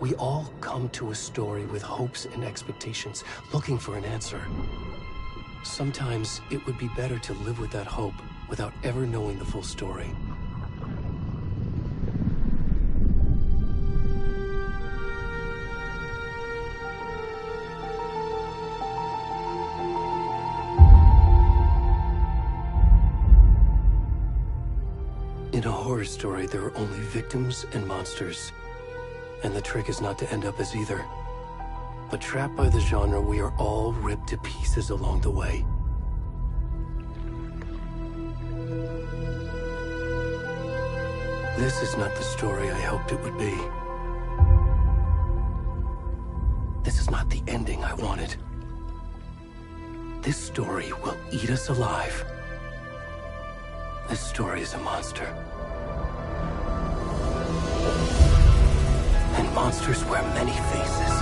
We all come to a story with hopes and expectations, looking for an answer. Sometimes it would be better to live with that hope without ever knowing the full story. In a horror story, there are only victims and monsters. And the trick is not to end up as either. But trapped by the genre, we are all ripped to pieces along the way. This is not the story I hoped it would be. This is not the ending I wanted. This story will eat us alive. This story is a monster. And monsters wear many faces.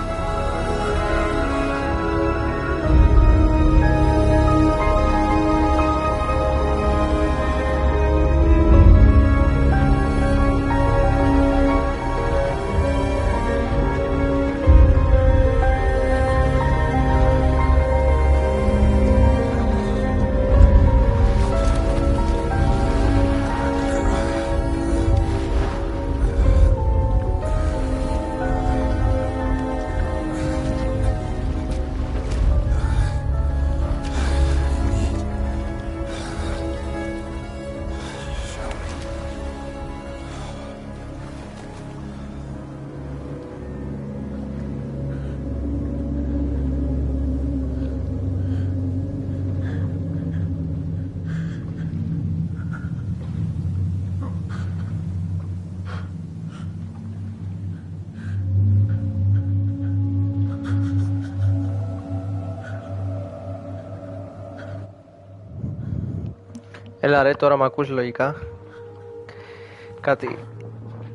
Έλα ρε, τώρα μ' ακούς λογικά.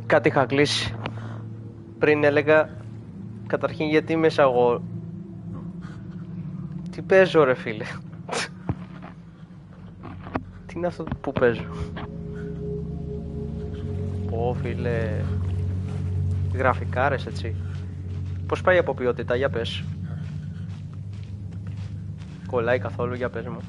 Κάτι είχα κλείσει. Πριν έλεγα, καταρχήν γιατί μέσα εγώ. Τι παίζω ρε φίλε. Τι είναι αυτό που παίζω. Πω φίλε. Γραφικάρες έτσι. Πώς πάει από ποιότητα, για πες. Κολλάει καθόλου, για πες μου.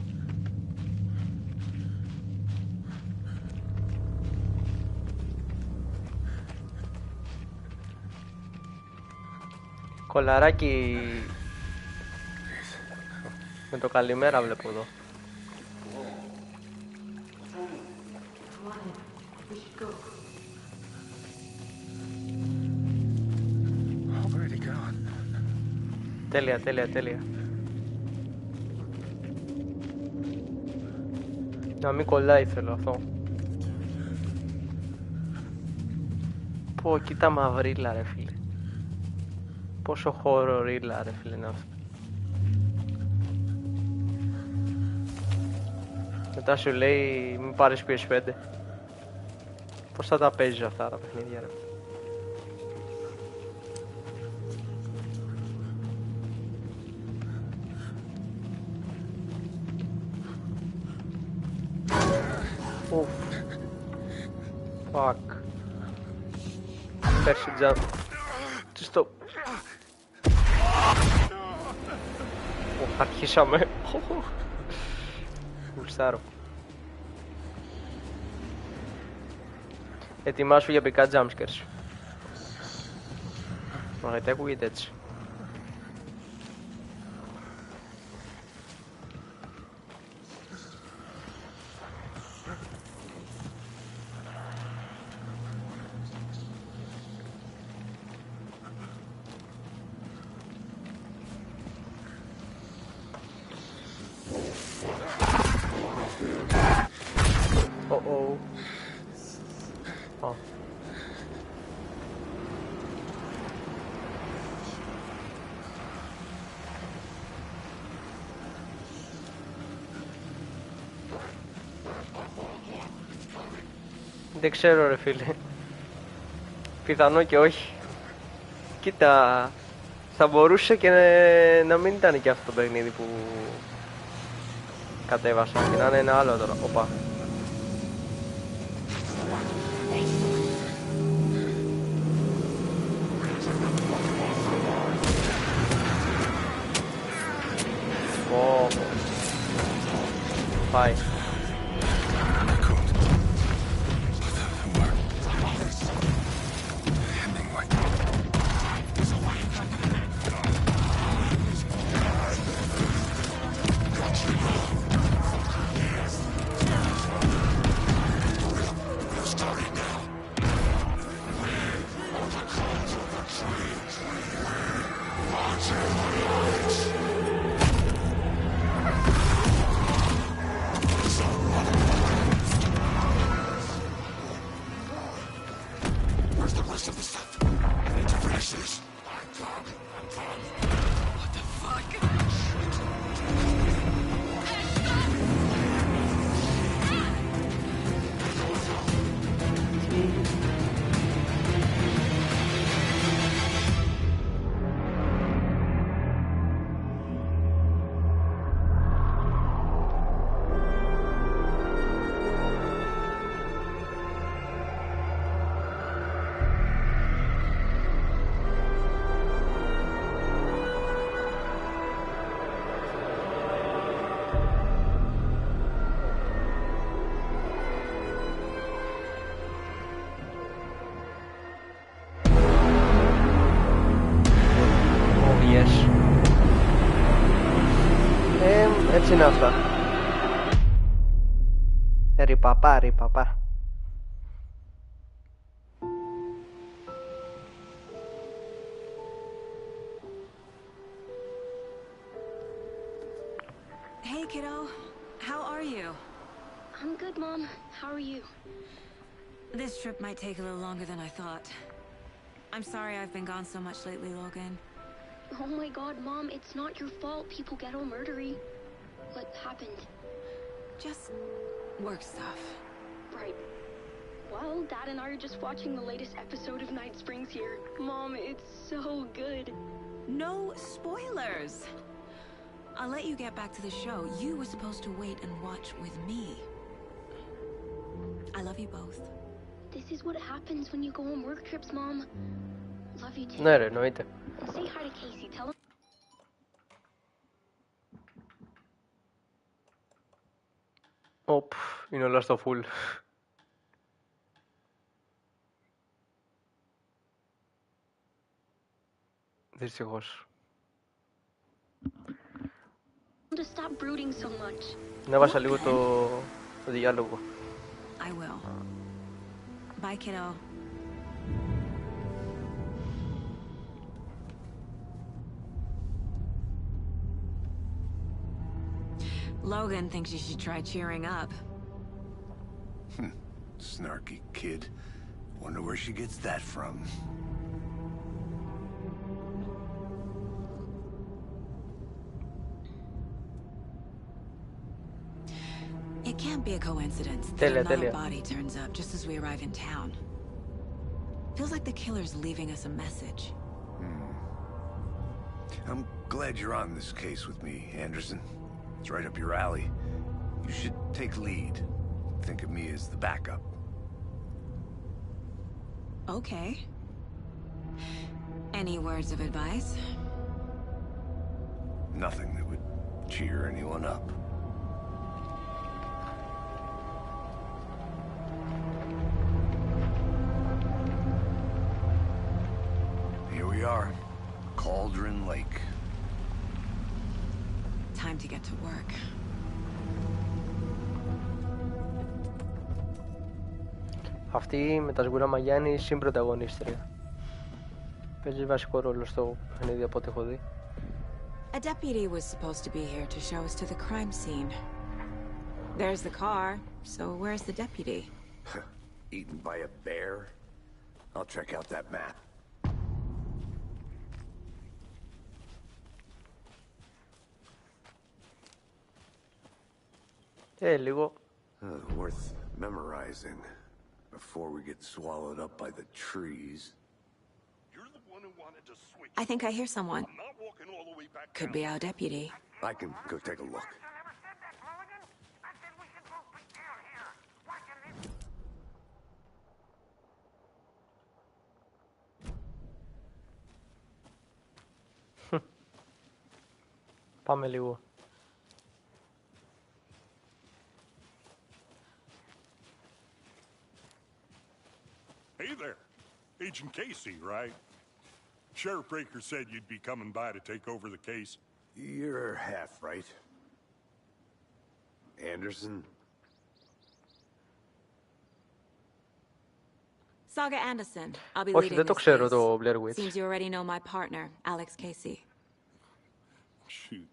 Κολαράκι. Με το καλημέρα βλέπω εδώ. Τέλεια, τέλεια, τέλεια. Να μην κολλάει θέλω αυτό. Πω, κοίτα μαυρίλα ρε φίλε. Πόσο χορορίλα ρε φίλε είναι αυτό. Μετά σου λέει μην πάρεις PS5. Πώς θα τα παίζεις αυτά τα παιχνίδια ρε. Fuck. Πέρσι jump. Stop. Αρχίσαμε. Γουστάρω. Ετοιμάσου για πικά jumpscares. Μα γιατί ακούγεται έτσι. Δεν ξέρω ρε φίλε. Πιθανό και όχι. Κοίτα, θα μπορούσε και να μην ήταν και αυτό το παιχνίδι που κατέβασα και να είναι ένα άλλο τώρα. Οπα. Πάει. Έτσι είναι αυτά. Ρυπαπά, ρυπαπά. Hey, kiddo. How are you? I'm good, Mom. How are you? This trip might take a little longer than I thought. I'm sorry I've been gone so much lately, Logan. Oh my god, Mom, it's not your fault people get all murdery. What happened? Just work stuff. Right. Well, Dad and I are just watching the latest episode of Night Springs here. Mom, it's so good. No spoilers! I'll let you get back to the show. You were supposed to wait and watch with me. I love you both. This is what happens when you go on work trips, Mom. Love you too. Ναι ρε, εννοείται. And say hi to Casey. Tell him. Οπ, είναι όλα στο full. Δυστυχώς. To stop brooding so much. Να βάσα λίγο το διάλογο. I will. Bye, kiddo. Logan thinks you should try cheering up. Snarky kid. Wonder where she gets that from. It can't be a coincidence that another body turns up just as we arrive in town. Feels like the killer's leaving us a message. I'm glad you're on this case with me, Anderson. It's right up your alley. You should take lead. Think of me as the backup. Okay. Any words of advice? Nothing that would cheer anyone up. Here we are. Cauldron Lake. Time to get to work. Αυτή με τα σγουρά μαγιά είναι η συμπρωταγωνίστρια. Παίζει βασικό ρόλο στο παιχνίδι από ό,τι έχω δει. A deputy was supposed to be here to show us to the crime scene. There's the car, so where's the deputy? Eaten by a bear? I'll check out that map. Λίγο. Worth memorizing before we get swallowed up by the trees. You're the one who wanted to switch. I think I hear someone. I'm not walking all the way back Could down. be our deputy. I can go take a look. Πάμε λίγο. Agent Casey, right? Sheriff Breaker said you'd be coming by to take over the case. You're half right. Anderson? Saga Anderson. I'll be Όχι, leading δεν το this ξέρω case. το Blair Witch. Seems you already know my partner, Alex Casey. Shoot.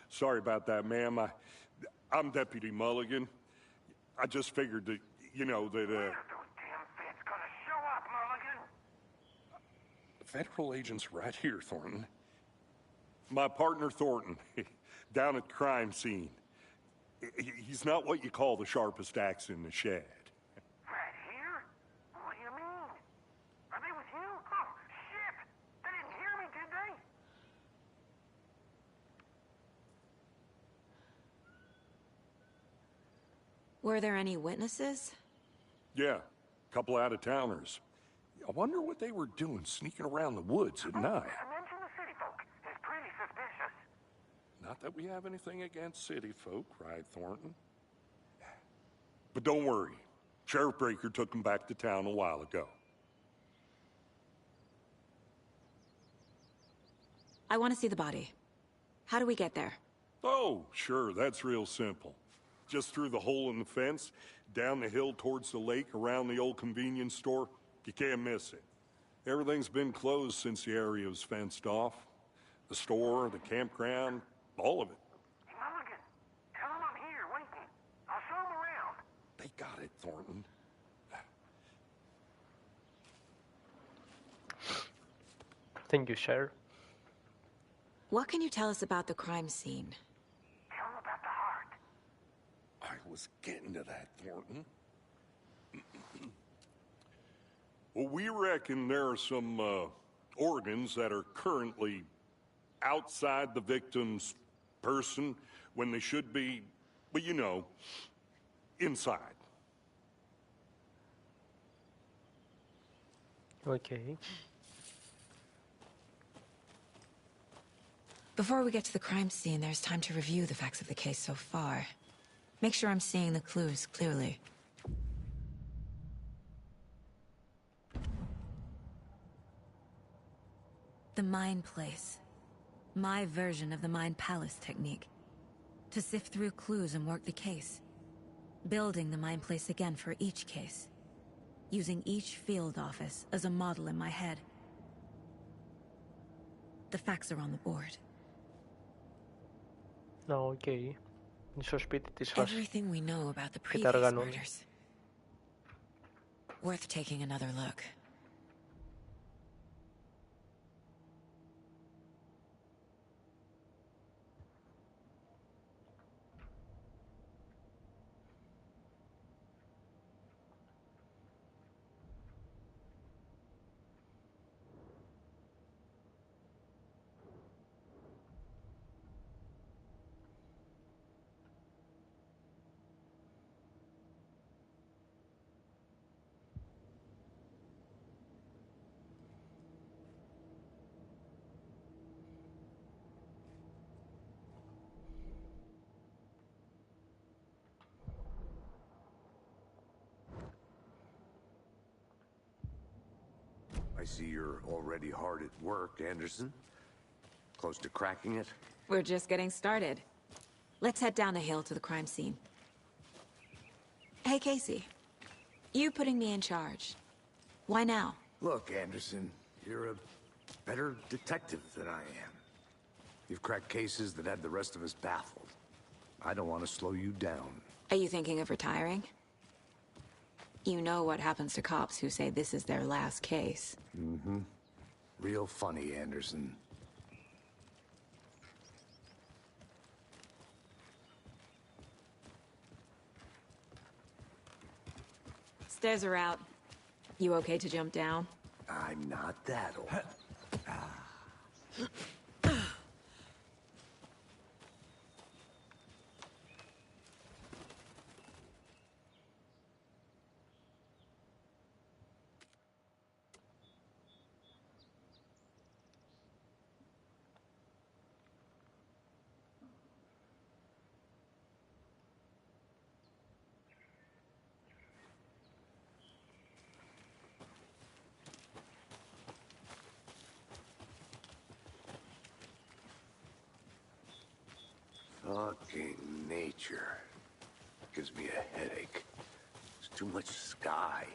Sorry about that, ma'am. I'm Deputy Mulligan. I just figured that, you know, that, Those damn feds gonna show up, Mulligan? Federal agent's right here, Thornton. My partner, Thornton, down at the crime scene. He's not what you call the sharpest axe in the shed. Right here? What do you mean? Are they with you? Oh, shit! They didn't hear me, did they? Were there any witnesses? Yeah, couple out-of-towners. I wonder what they were doing sneaking around the woods at night. Mention the city folk. It's pretty suspicious. Not that we have anything against city folk, right, Thornton? But don't worry. Sheriff Breaker took them back to town a while ago. I want to see the body. How do we get there? Oh, sure, that's real simple. Just through the hole in the fence, down the hill towards the lake, around the old convenience store. You can't miss it. Everything's been closed since the area was fenced off. The store, the campground, all of it. Hey, Mulligan, tell them I'm here, waiting. I'll show them around. They got it, Thornton. Thank you, Sheriff. What can you tell us about the crime scene? Tell them about the heart. I was getting to that, Thornton. Well, we reckon there are some organs that are currently outside the victim's person when they should be, well, you know, inside. Okay. Before we get to the crime scene, there's time to review the facts of the case so far. Make sure I'm seeing the clues clearly. The Mind Place. My version of the Mind Palace technique. To sift through clues and work the case. Building the Mind Place again for each case. Using each field office as a model in my head. The facts are on the board. Να, οκ. Είναι στο σπίτι της Everything we know about the και τα previous οργανώνει. murders. Worth taking another look. I see you're already hard at work, Anderson. Close to cracking it? We're just getting started. Let's head down the hill to the crime scene. Hey, Casey. You putting me in charge. Why now? Look, Anderson, you're a better detective than I am. You've cracked cases that had the rest of us baffled. I don't want to slow you down. Are you thinking of retiring? You know what happens to cops who say this is their last case. Mm-hmm. Real funny, Anderson. Stairs are out. You okay to jump down? I'm not that old. Fucking nature. Gives me a headache. There's too much sky.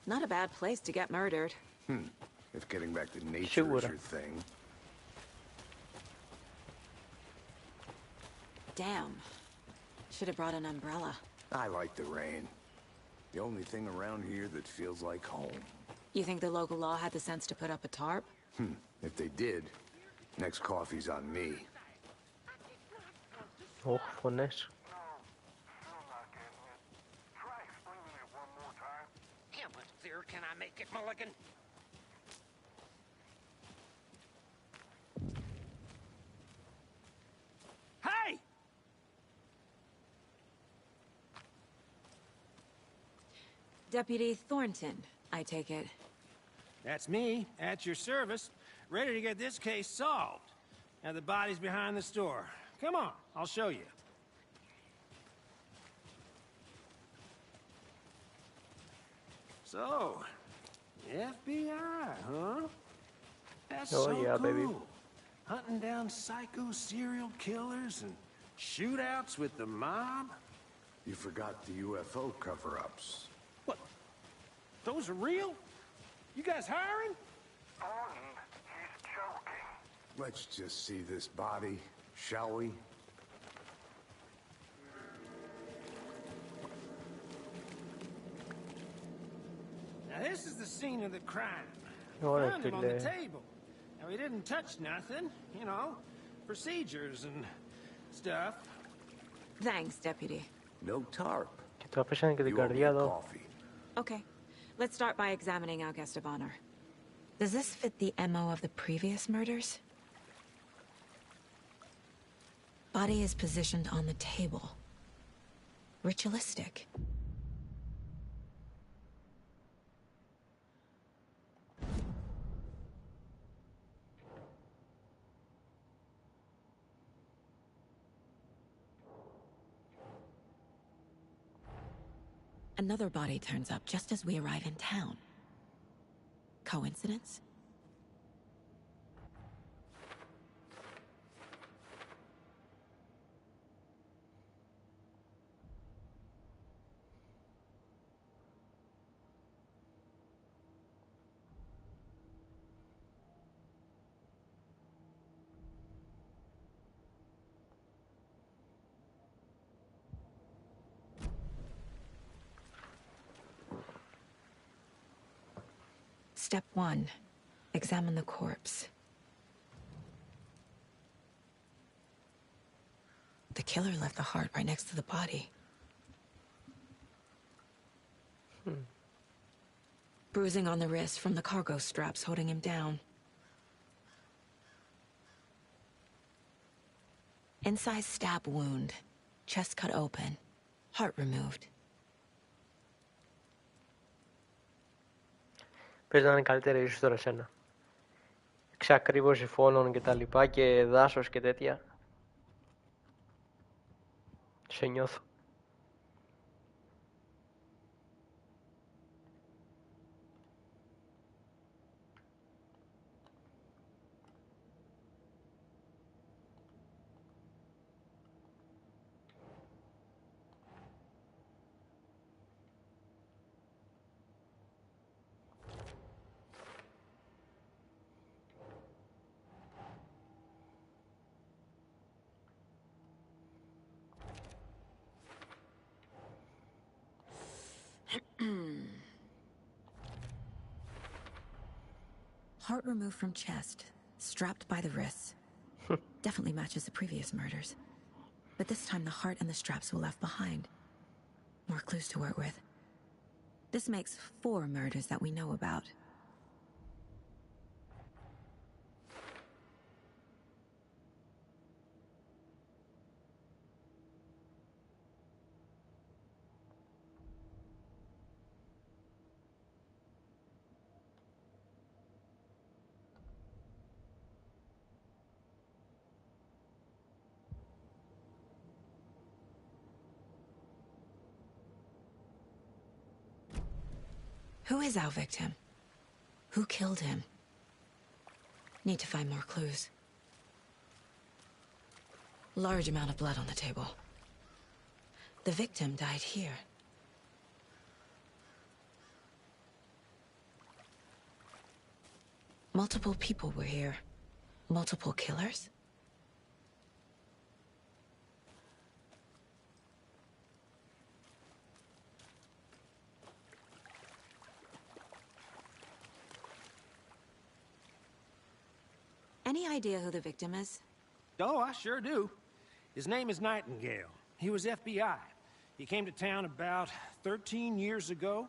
Not a bad place to get murdered. If getting back to nature is your thing. Damn. Should have brought an umbrella. I like the rain. The only thing around here that feels like home. You think the local law had the sense to put up a tarp? If they did, next coffee's on me. Oh, φωνές. Still not getting it. Try explaining it one more time. How much clearer can I make it, Mulligan? Hey! Deputy Thornton, I take it. That's me, at your service, ready to get this case solved. Now the body's behind the store. Come on, I'll show you. So, FBI, huh? That's Oh, so yeah, cool. baby. Hunting down psycho serial killers and shootouts with the mob. You forgot the UFO cover-ups. What? Those are real? You guys hiring? Thornton, he's joking. Let's just see this body, shall we? Now this is the scene of the crime. Ωραία, Found him on the φίλε. table. Now he didn't touch nothing, you know, procedures and stuff. Thanks, Deputy. No tarp. Και το αφήσανε και την You owe me καρδιά a εδώ. coffee. Okay, let's start by examining our guest of honor. Does this fit the MO of the previous murders? Body is positioned on the table. Ritualistic. Another body turns up just as we arrive in town. Coincidence? Step 1. Examine the corpse. The killer left the heart right next to the body. Bruising on the wrist from the cargo straps holding him down. Incised stab wound. Chest cut open. Heart removed. Πες να είναι καλύτερη ίσως τώρα σένα. Εξακρίβωση φόνων και τα λοιπά και δάσος και τέτοια. Σε νιώθω. Heart removed from chest, strapped by the wrists. Definitely matches the previous murders. But this time the heart and the straps were left behind. More clues to work with. This makes 4 murders that we know about. Who is our victim? Who killed him? Need to find more clues. Large amount of blood on the table. The victim died here. Multiple people were here. Multiple killers? Any idea who the victim is? Oh, I sure do. His name is Nightingale. He was FBI. He came to town about 13 years ago.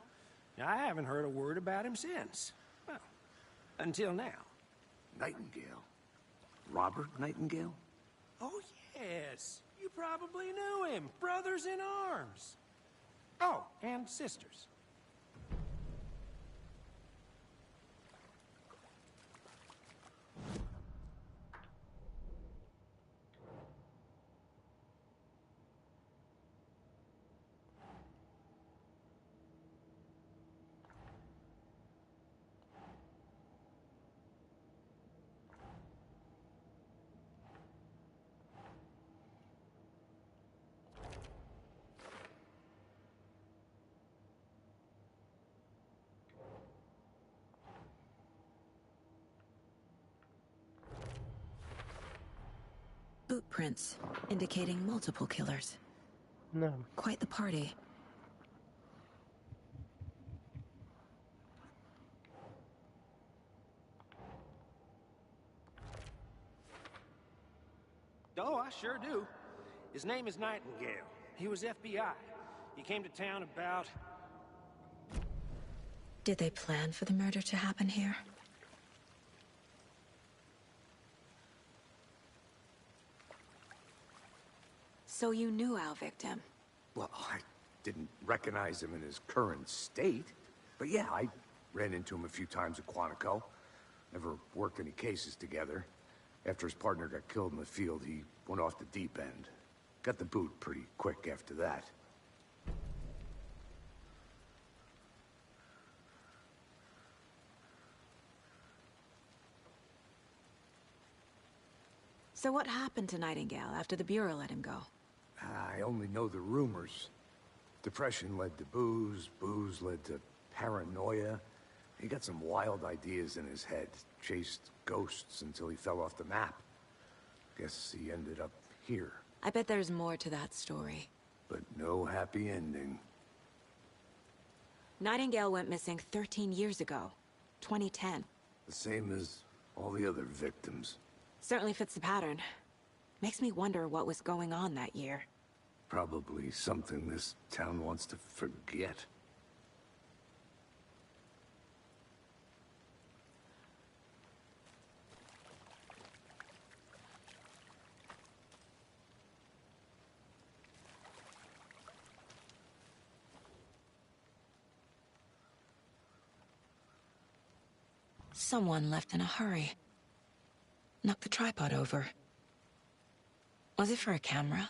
Now, I haven't heard a word about him since. Well, until now. Nightingale? Robert Nightingale? Oh, yes. You probably knew him. Brothers in arms. Oh, and sisters. Boot prints, indicating multiple killers. No. Quite the party. Oh, I sure do. His name is Nightingale. He was FBI. He came to town about... Did they plan for the murder to happen here? So you knew our victim? Well, I didn't recognize him in his current state. But yeah, I ran into him a few times at Quantico. Never worked any cases together. After his partner got killed in the field, he went off the deep end. Got the boot pretty quick after that. So what happened to Nightingale after the Bureau let him go? I only know the rumors. Depression led to booze, booze led to paranoia. He got some wild ideas in his head, chased ghosts until he fell off the map. Guess he ended up here. I bet there's more to that story. But no happy ending. Nightingale went missing 13 years ago. 2010. The same as all the other victims. Certainly fits the pattern. Makes me wonder what was going on that year. Probably something this town wants to forget. Someone left in a hurry. Knocked the tripod over. Was it for a camera?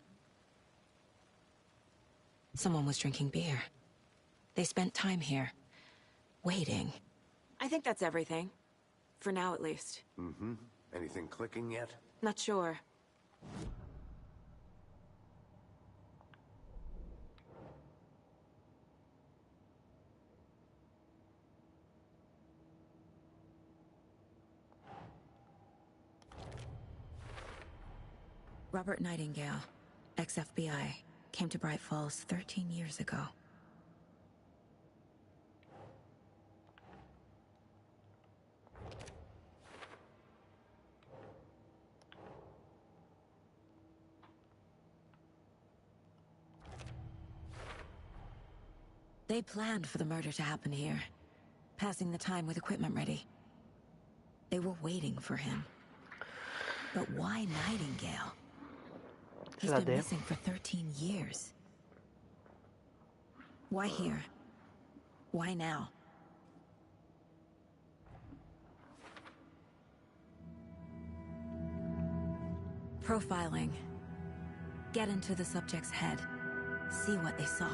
Someone was drinking beer. They spent time here. Waiting. I think that's everything. For now, at least. Mm-hmm. Anything clicking yet? Not sure. Robert Nightingale, ex-FBI, came to Bright Falls 13 years ago. They planned for the murder to happen here, passing the time with equipment ready. They were waiting for him. But why Nightingale? He's been missing for 13 years. Why here? Why now? Profiling. Get into the subject's head. See what they saw.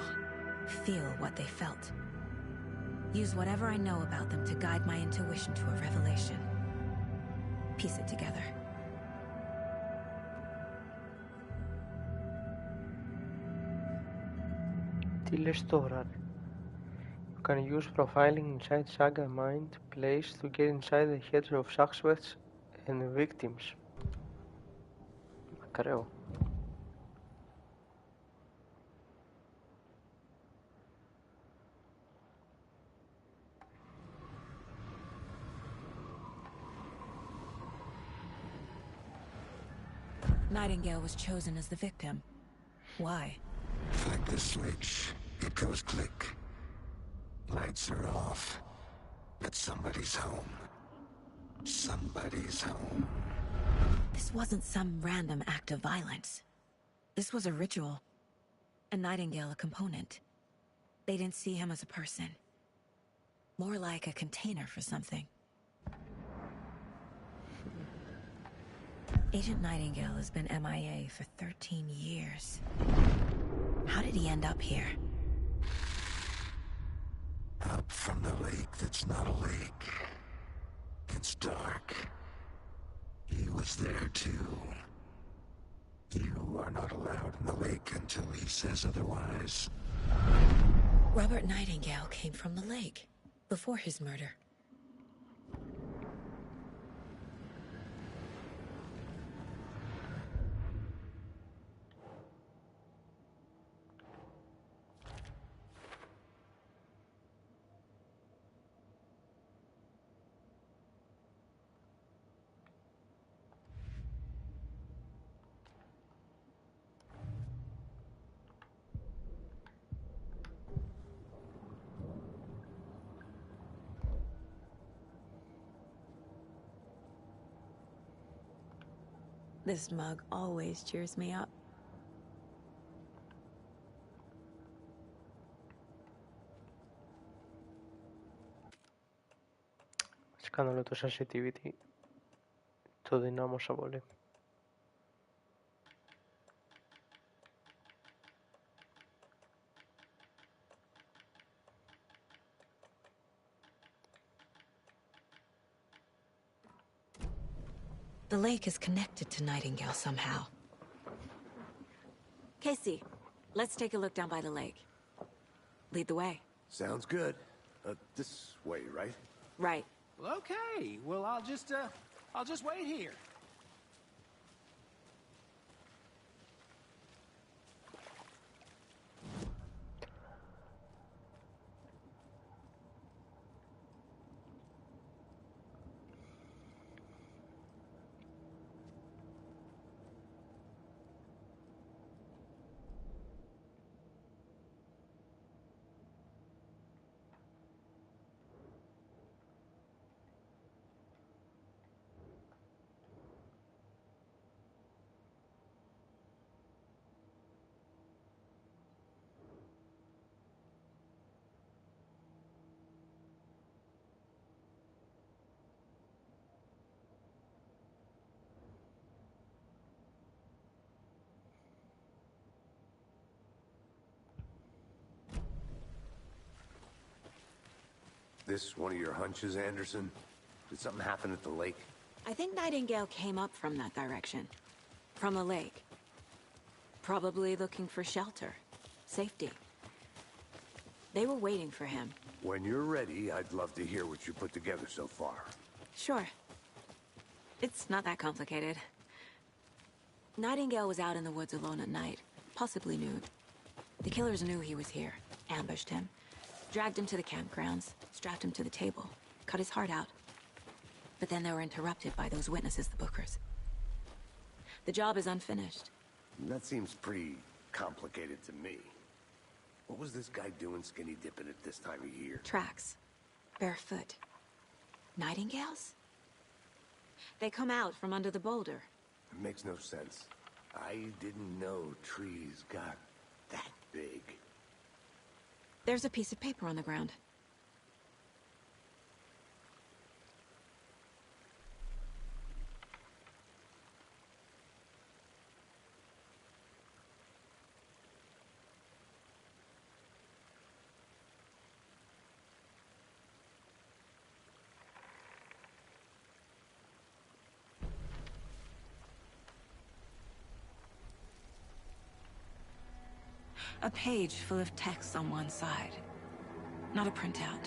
Feel what they felt. Use whatever I know about them to guide my intuition to a revelation. piece it together. Τι λες τώρα, ρε? You can use profiling inside Saga Mind Place to get inside the heads of suspects and victims. Ακραίο. Nightingale was chosen as the victim. Why? Flick the switch. It goes click. Lights are off. But somebody's home. Somebody's home. This wasn't some random act of violence. This was a ritual. And Nightingale a component. They didn't see him as a person. More like a container for something. Agent Nightingale has been MIA for 13 years. How did he end up here? Up from the lake that's not a lake. It's dark. He was there too. You are not allowed in the lake until he says otherwise. Robert Nightingale came from the lake before his murder. This mug always cheers me up. Σκάνδαλο το sensitivity. Το δυνάμωσα πολύ. The lake is connected to Nightingale somehow. Casey, let's take a look down by the lake. Lead the way. Sounds good. This way, right? Right. Well, okay. Well, I'll just wait here. This one of your hunches, Anderson? Did something happen at the lake? I think Nightingale came up from that direction. From the lake. Probably looking for shelter. Safety. They were waiting for him. When you're ready, I'd love to hear what you put together so far. Sure. It's not that complicated. Nightingale was out in the woods alone at night, possibly nude. The killers knew he was here, ambushed him, dragged him to the campgrounds, strapped him to the table, cut his heart out. But then they were interrupted by those witnesses, the Bookers. The job is unfinished. That seems pretty complicated to me. What was this guy doing skinny dipping at this time of year? Tracks. Barefoot. Nightingales? They come out from under the boulder. It makes no sense. I didn't know trees got that big. There's a piece of paper on the ground. A page full of text on one side. Not a printout.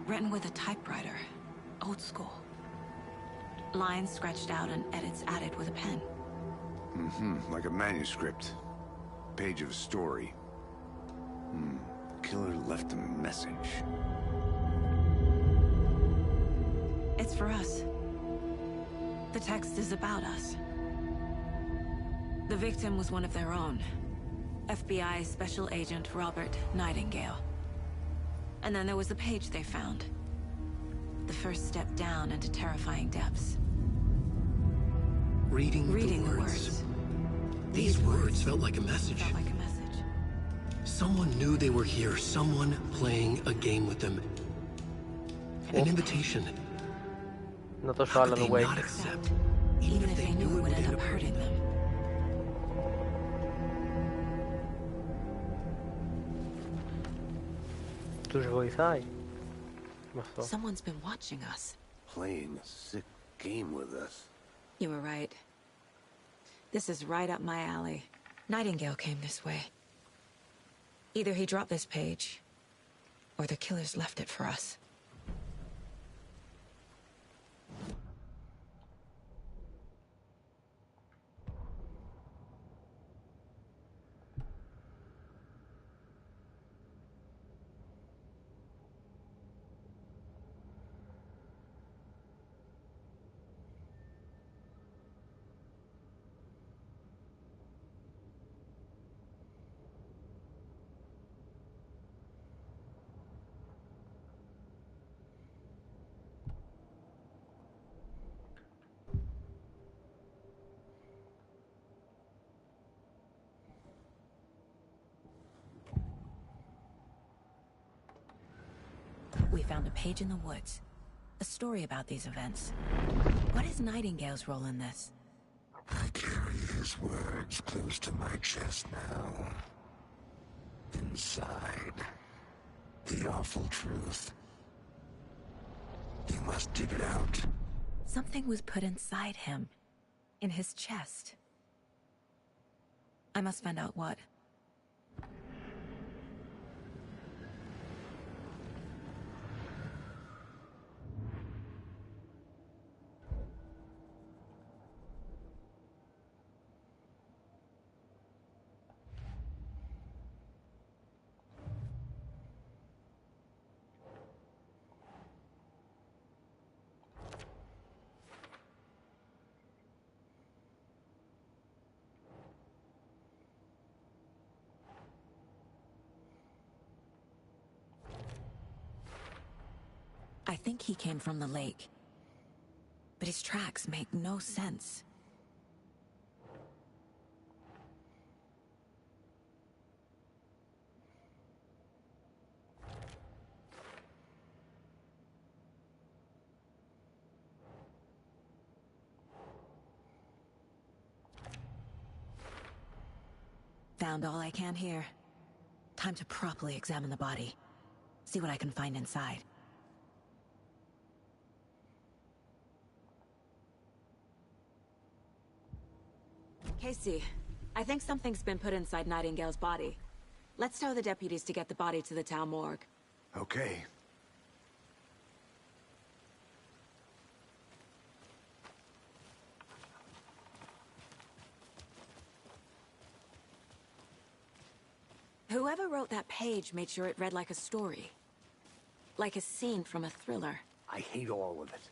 Written with a typewriter. Old school. Lines scratched out and edits added with a pen. Like a manuscript. Page of a story. Killer left a message. It's for us. The text is about us. The victim was one of their own. FBI Special Agent Robert Nightingale. And then there was the page they found. The first step down into terrifying depths. Reading the words. These words felt like a message. Someone knew they were here. Someone playing a game with them. An invitation. Να το How άλλο could they away. not accept? Even if they knew it would end up hurting them. Τους βοηθάει. Με αυτό. Someone's been watching us. Playing a sick game with us. You were right. This is right up my alley. Nightingale came this way. Either he dropped this page, or the killers left it for us. We found a page in the woods. A story about these events. What is Nightingale's role in this? I carry his words close to my chest now. Inside, the awful truth. You must dig it out. Something was put inside him. In his chest. I must find out what. I think he came from the lake. But his tracks make no sense. Found all I can here. Time to properly examine the body. See what I can find inside. Casey, I think something's been put inside Nightingale's body. Let's tell the deputies to get the body to the town morgue. Okay. Whoever wrote that page made sure it read like a story. Like a scene from a thriller. I hate all of it.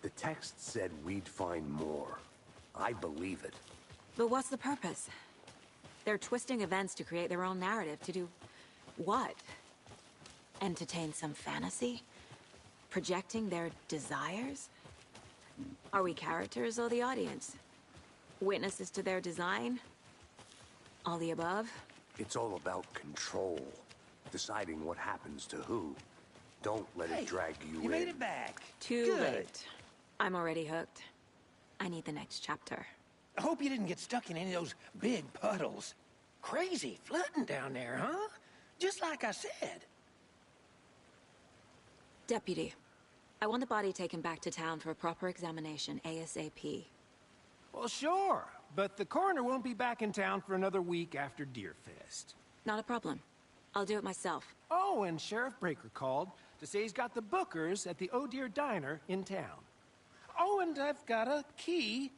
The text said we'd find more. I believe it. But what's the purpose? They're twisting events to create their own narrative. To do what? Entertain some fantasy? Projecting their desires? Are we characters or the audience? Witnesses to their design? All the above? It's all about control. Deciding what happens to who. Don't let it drag you in. You made it back. Too Good. late. I'm already hooked. I need the next chapter. I hope you didn't get stuck in any of those big puddles. Crazy flooding down there, huh? Just like I said. Deputy, I want the body taken back to town for a proper examination ASAP. Well, sure, but the coroner won't be back in town for another week after Deerfest. Not a problem. I'll do it myself. Oh, and Sheriff Breaker called to say he's got the bookers at the Oh Dear Diner in town. Oh, and I've got a key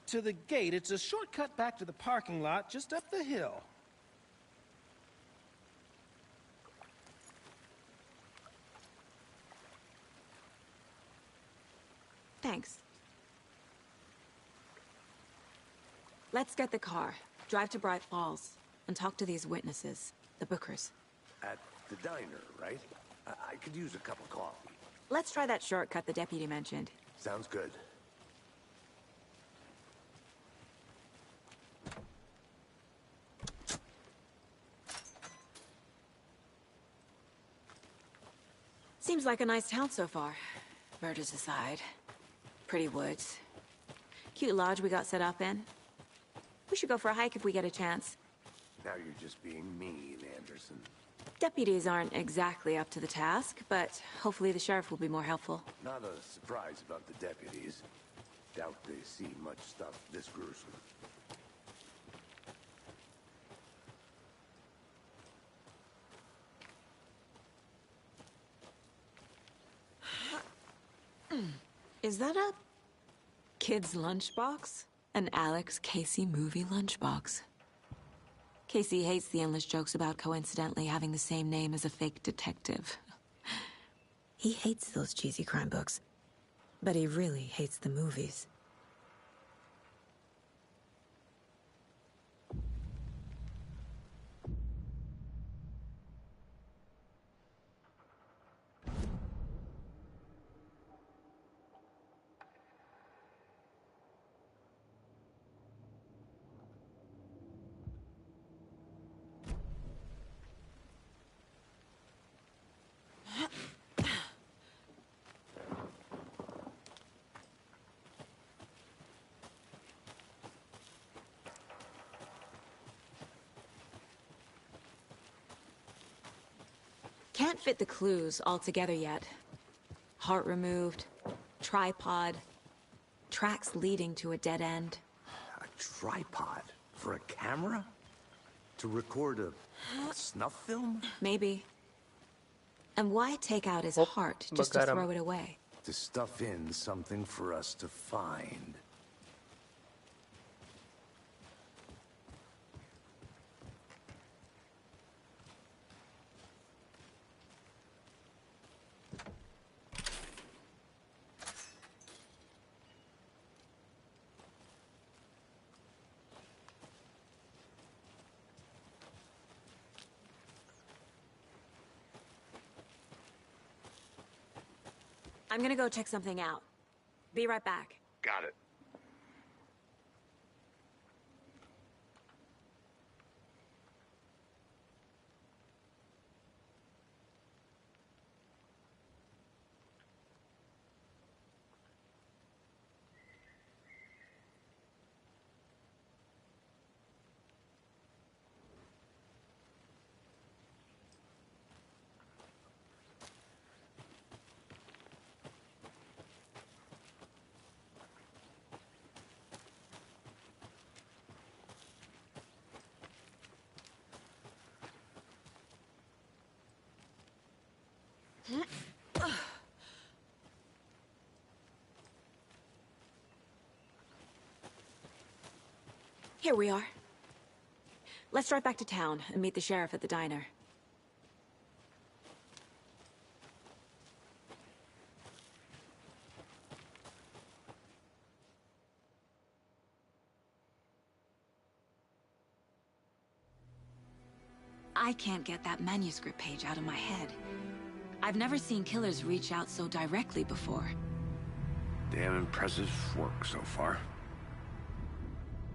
to the gate. It's a shortcut back to the parking lot just up the hill. Thanks. Let's get the car, drive to Bright Falls, and talk to these witnesses, the bookers. At the diner, right? I could use a cup of coffee. Let's try that shortcut the deputy mentioned. Sounds good. Seems like a nice town so far. Murders aside. Pretty woods. Cute lodge we got set up in. We should go for a hike if we get a chance. Now you're just being mean, Anderson. Deputies aren't exactly up to the task, but hopefully the sheriff will be more helpful. Not a surprise about the deputies. Doubt they see much stuff this gruesome. Is that a kid's lunchbox? An Alex Casey movie lunchbox. Casey hates the endless jokes about coincidentally having the same name as a fake detective. He hates those cheesy crime books, but he really hates the movies. Can't fit the clues all together yet. Heart removed, tripod, tracks leading to a dead end. A tripod? For a camera? To record a snuff film? Maybe. And why take out his heart just to throw it away? To stuff in something for us to find. I'm gonna go check something out. Be right back. Got it. Here we are. Let's drive back to town and meet the sheriff at the diner. I can't get that manuscript page out of my head. I've never seen killers reach out so directly before. Damn impressive work so far.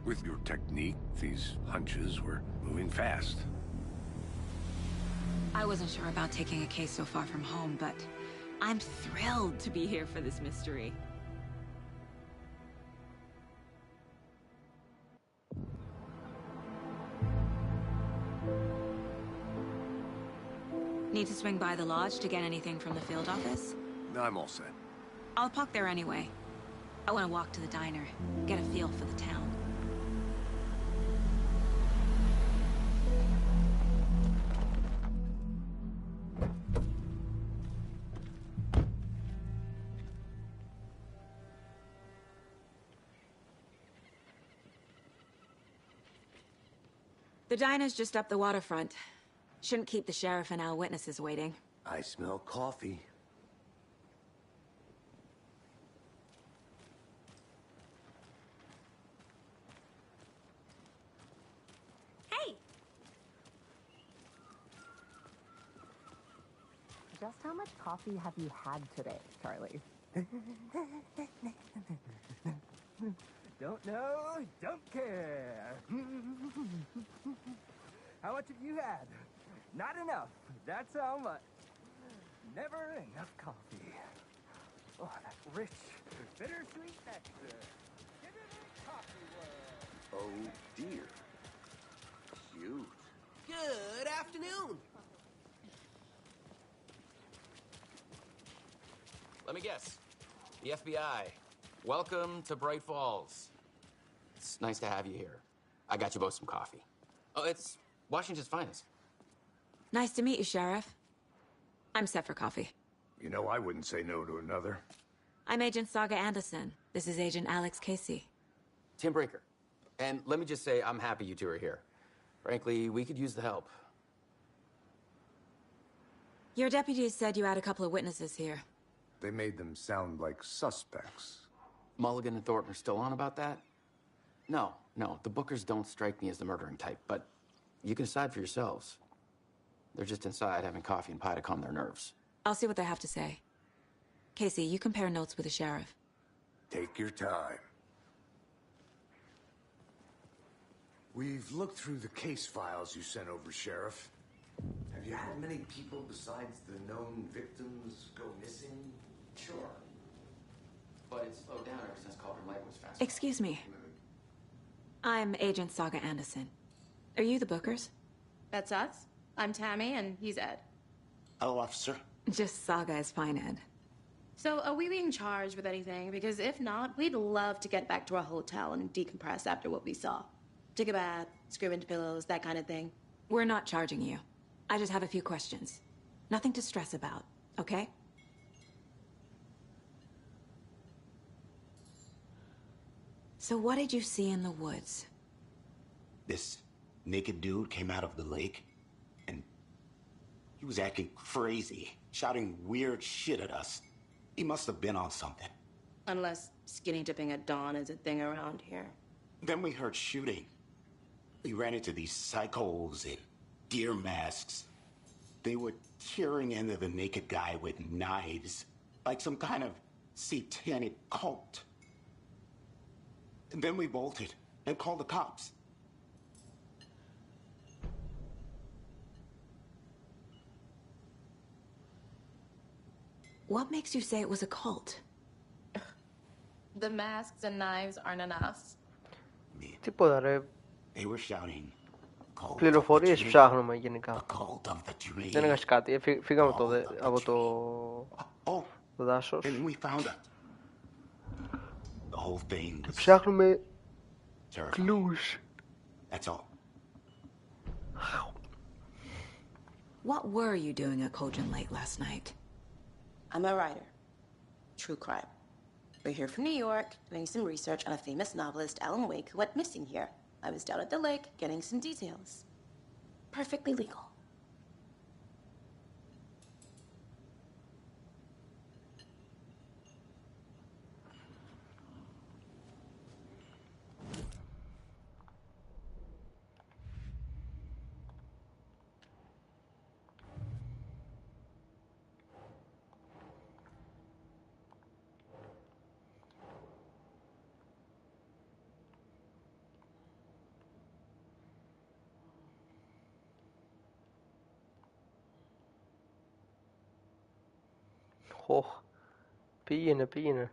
With your technique, these hunches were moving fast. I wasn't sure about taking a case so far from home, but I'm thrilled to be here for this mystery. Need to swing by the lodge to get anything from the field office? I'm all set. I'll park there anyway. I want to walk to the diner, get a feel for the town. The diner's just up the waterfront. Shouldn't keep the sheriff and our witnesses waiting. I smell coffee. Hey! Just how much coffee have you had today, Charlie? Don't know, don't care. How much have you had? Not enough. That's how much. Never enough coffee. Oh, that rich, bittersweet nectar. Give it a coffee world. Oh, dear. Cute. Good afternoon. Let me guess. The FBI. Welcome to Bright Falls. It's nice to have you here. I got you both some coffee. Oh, it's Washington's finest. Nice to meet you, Sheriff. I'm set for coffee. You know, I wouldn't say no to another. I'm Agent Saga Anderson. This is Agent Alex Casey. Tim Breaker. And let me just say, I'm happy you two are here. Frankly, we could use the help. Your deputies said you had a couple of witnesses here. They made them sound like suspects. Mulligan and Thornton are still on about that? No, the Bookers don't strike me as the murdering type, but you can decide for yourselves. They're just inside having coffee and pie to calm their nerves. I'll see what they have to say. Casey, you compare notes with the sheriff. Take your time. We've looked through the case files you sent over, Sheriff. Have you had many people besides the known victims go missing? Sure. But it's slowed down ever since Cauldron Lake was fast. Excuse me. I'm Agent Saga Anderson. Are you the Bookers? That's us. I'm Tammy, and he's Ed. Hello, officer. Just Saga is fine, Ed. So, are we being charged with anything? Because if not, we'd love to get back to our hotel and decompress after what we saw. Take a bath, scream into pillows, that kind of thing. We're not charging you. I just have a few questions. Nothing to stress about, okay? So what did you see in the woods? This naked dude came out of the lake, and he was acting crazy, shouting weird shit at us. He must have been on something. Unless skinny dipping at dawn is a thing around here. Then we heard shooting. We ran into these psychos in deer masks. They were tearing into the naked guy with knives, like some kind of satanic cult. And then we bolted and called the cops. What makes you say it was a cult? The masks and knives aren't enough. Τίποτα ρε. They were shouting. Πληροφορίες ψάχνουμε γενικά. Cult of the tree. Δεν έκανες κάτι. Φύγαμε από το δάσος. And we found it. The whole thing was Ψάχνουμε terrifying. clues. That's all. What were you doing at Cauldron Lake last night? I'm a writer. True crime. We're here from New York, doing some research on a famous novelist, Alan Wake, who went missing here. I was down at the lake, getting some details. Perfectly legal. Πήγαινε.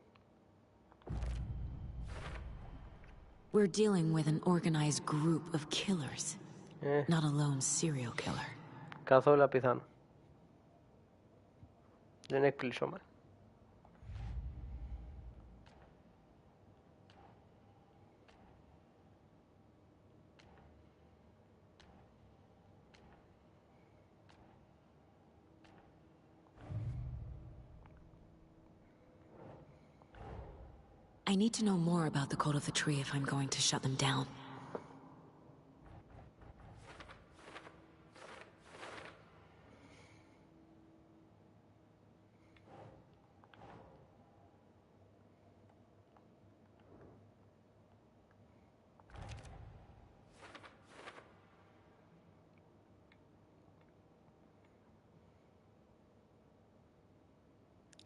We're dealing with an organized group of killers, not a lone serial killer. Καθόλου απιθανό. Δεν εκπλήσωμαι. I need to know more about the Cult of the Tree if I'm going to shut them down.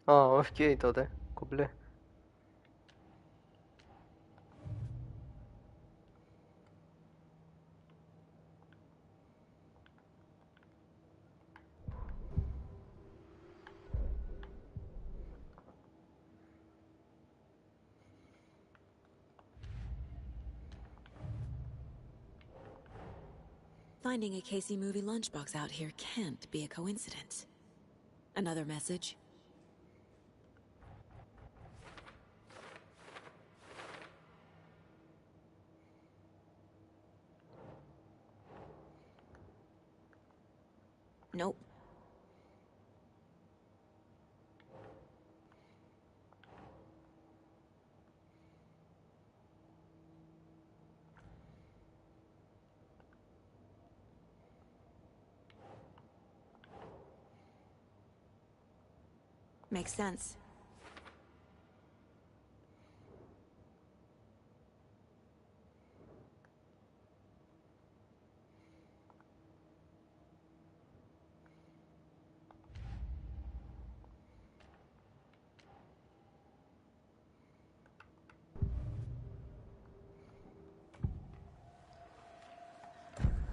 Okej, τότε. Κουμπλέ. Finding a Casey movie lunchbox out here can't be a coincidence. Another message? Nope. Makes sense.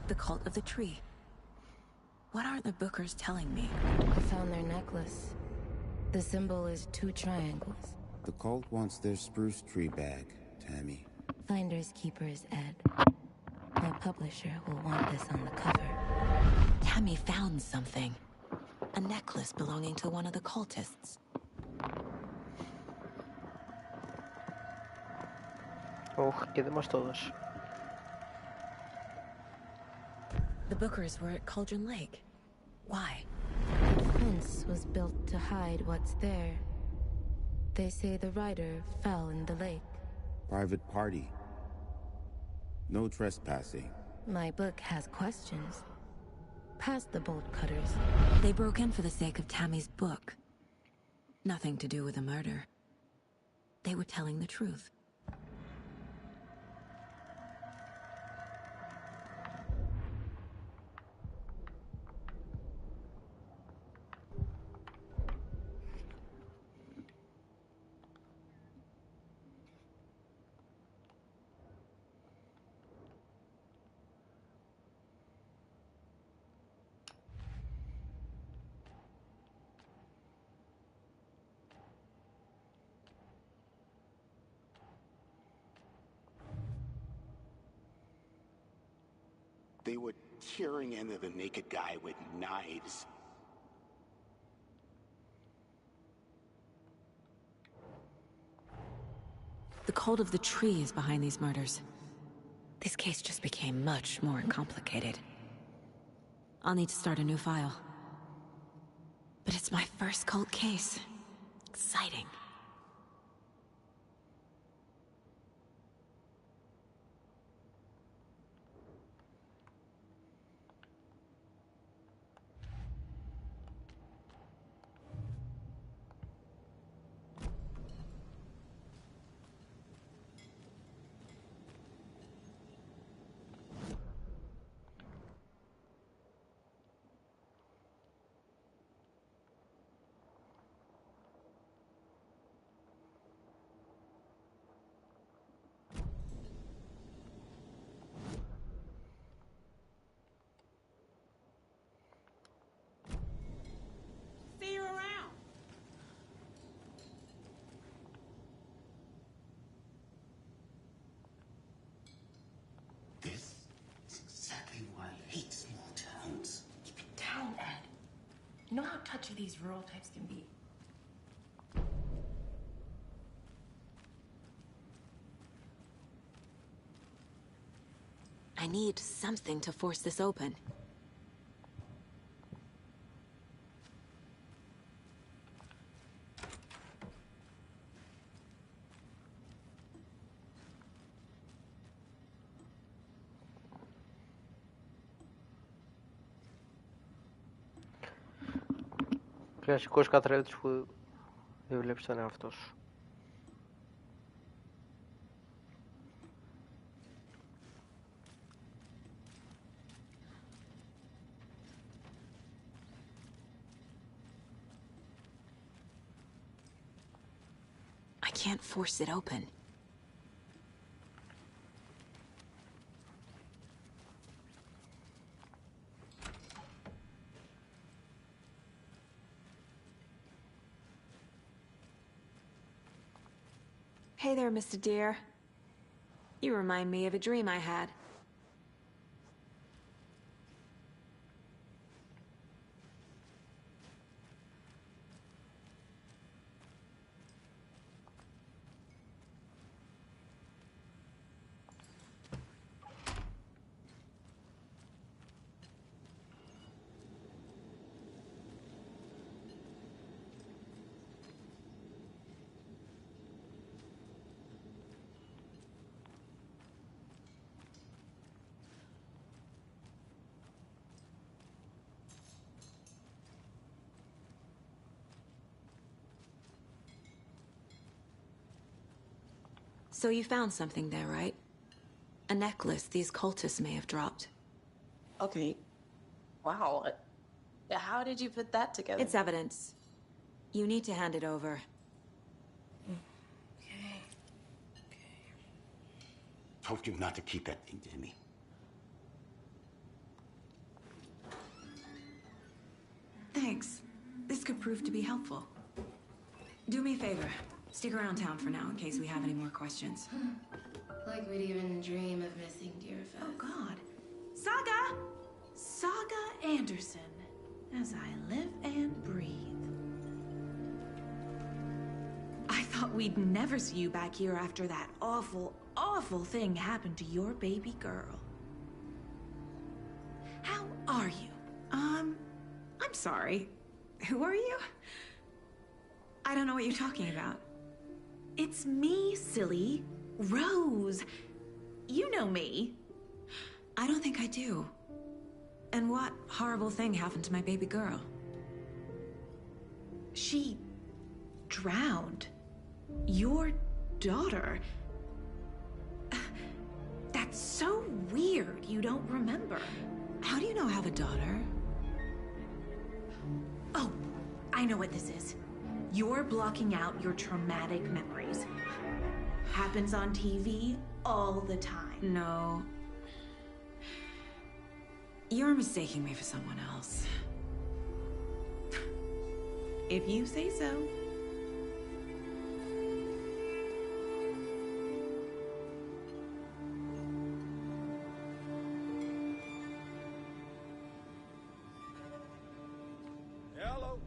The Cult of the Tree. What are the Bookers telling me? I found their necklace. The symbol is 2 triangles. The cult wants their spruce tree back, Tammy. Finders keepers, Ed. My publisher will want this on the cover. Tammy found something. A necklace belonging to one of the cultists. Και δεν μας το έδωσε. The Bookers were at Cauldron Lake. Why? The fence was built to hide what's there. They say the rider fell in the lake. Private party. No trespassing. My book has questions. Past the bolt cutters. They broke in for the sake of Tammy's book. Nothing to do with the murder. They were telling the truth. They were tearing into the naked guy with knives. The Cult of the Tree is behind these murders. This case just became much more complicated. I'll need to start a new file. But it's my first cult case. Exciting. See you around. This is exactly why I hate small towns. Keep it down, Ed. You know how touchy these rural types can be. I need something to force this open. Πρέπει να σηκώσεις καθρέφτης που δεν βλέπεις τον εαυτό σου. I can't force it open. Hey there, Mr. Deer. You remind me of a dream I had. So you found something there, right? A necklace these cultists may have dropped. Okay. Wow. How did you put that together? It's evidence. You need to hand it over. Okay. Told you not to keep that thing to me. Thanks. This could prove to be helpful. Do me a favor. Stick around town for now in case we have any more questions. Like we'd even dream of missing dear Fez. Oh, God. Saga! Saga Anderson. As I live and breathe. I thought we'd never see you back here after that awful, awful thing happened to your baby girl. How are you? I'm sorry. Who are you? I don't know what you're talking about. It's me, silly. Rose. You know me. I don't think I do. And what horrible thing happened to my baby girl? She drowned. Your daughter. That's so weird you don't remember. How do you know I have a daughter? Oh, I know what this is. You're blocking out your traumatic memories. Happens on TV all the time. No. You're mistaking me for someone else. If you say so. Hello.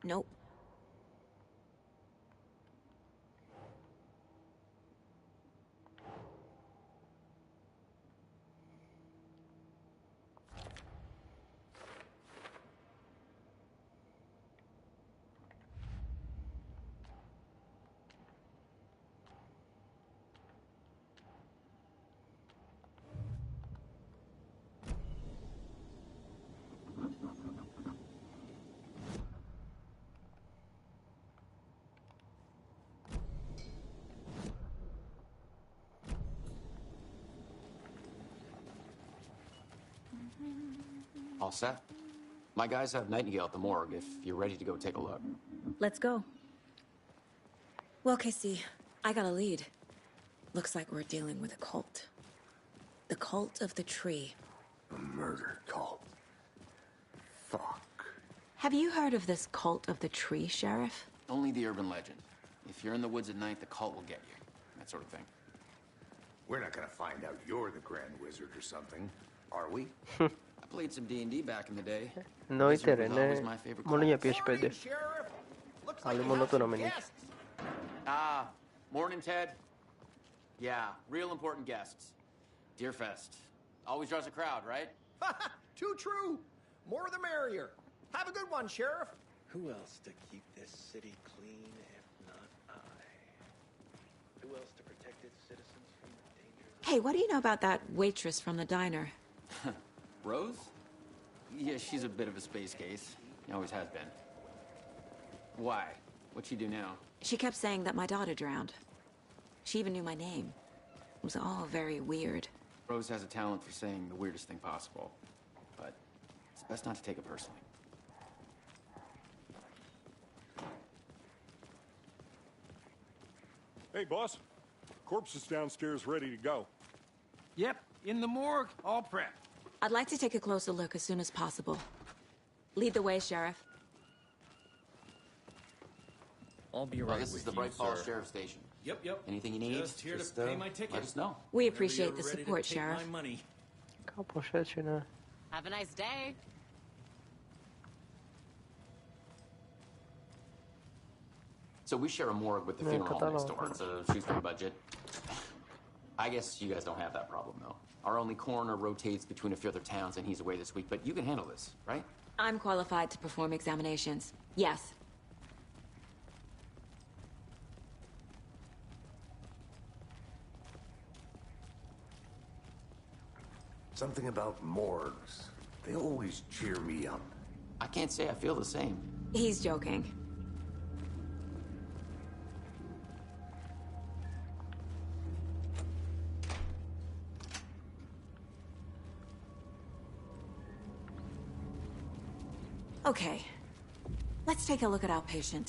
Nope. All set? My guys have Nightingale at the morgue if you're ready to go take a look. Let's go. Well, Casey, I got a lead. Looks like we're dealing with a cult. The cult of the tree. A murder cult. Fuck. Have you heard of this cult of the tree, Sheriff? Only the urban legend. If you're in the woods at night, the cult will get you. That sort of thing. We're not gonna find out you're the Grand Wizard or something, are we? Played some D&D back in the day. Εννοείται Wizard was always my favorite μόνο για class. PS5. Άλλη μόνο το να μην έχει. Ah, morning, Ted. Yeah, real important guests. Deerfest. Always draws a crowd, right? Too true. More the merrier. Have a good one, Sheriff. Who else to keep this city clean if not I? Who else to protect its citizens from the dangers? Hey, what do you know about that waitress from the diner? Rose? Yeah, she's a bit of a space case. Always has been. Why? What'd she do now? She kept saying that my daughter drowned. She even knew my name. It was all very weird. Rose has a talent for saying the weirdest thing possible. But it's best not to take it personally. Hey, boss. Corpse is downstairs ready to go. Yep, in the morgue, all prepped. I'd like to take a closer look as soon as possible. Lead the way, Sheriff. I'll be right This with is the you, Bright Falls sir. Sheriff Station. Yep. Anything you need? Just here to pay my ticket. Let us know. We appreciate the support, Sheriff. My money. Κάπως έτσι, ναι. Have a nice day. So we share a morgue with the Yeah, funeral home next door. κατάλαβα. It's a shoestring budget. I guess you guys don't have that problem, though. Our only coroner rotates between a few other towns, and he's away this week. But you can handle this, right? I'm qualified to perform examinations. Yes. Something about morgues. They always cheer me up. I can't say I feel the same. He's joking. Okay. Let's take a look at our patient.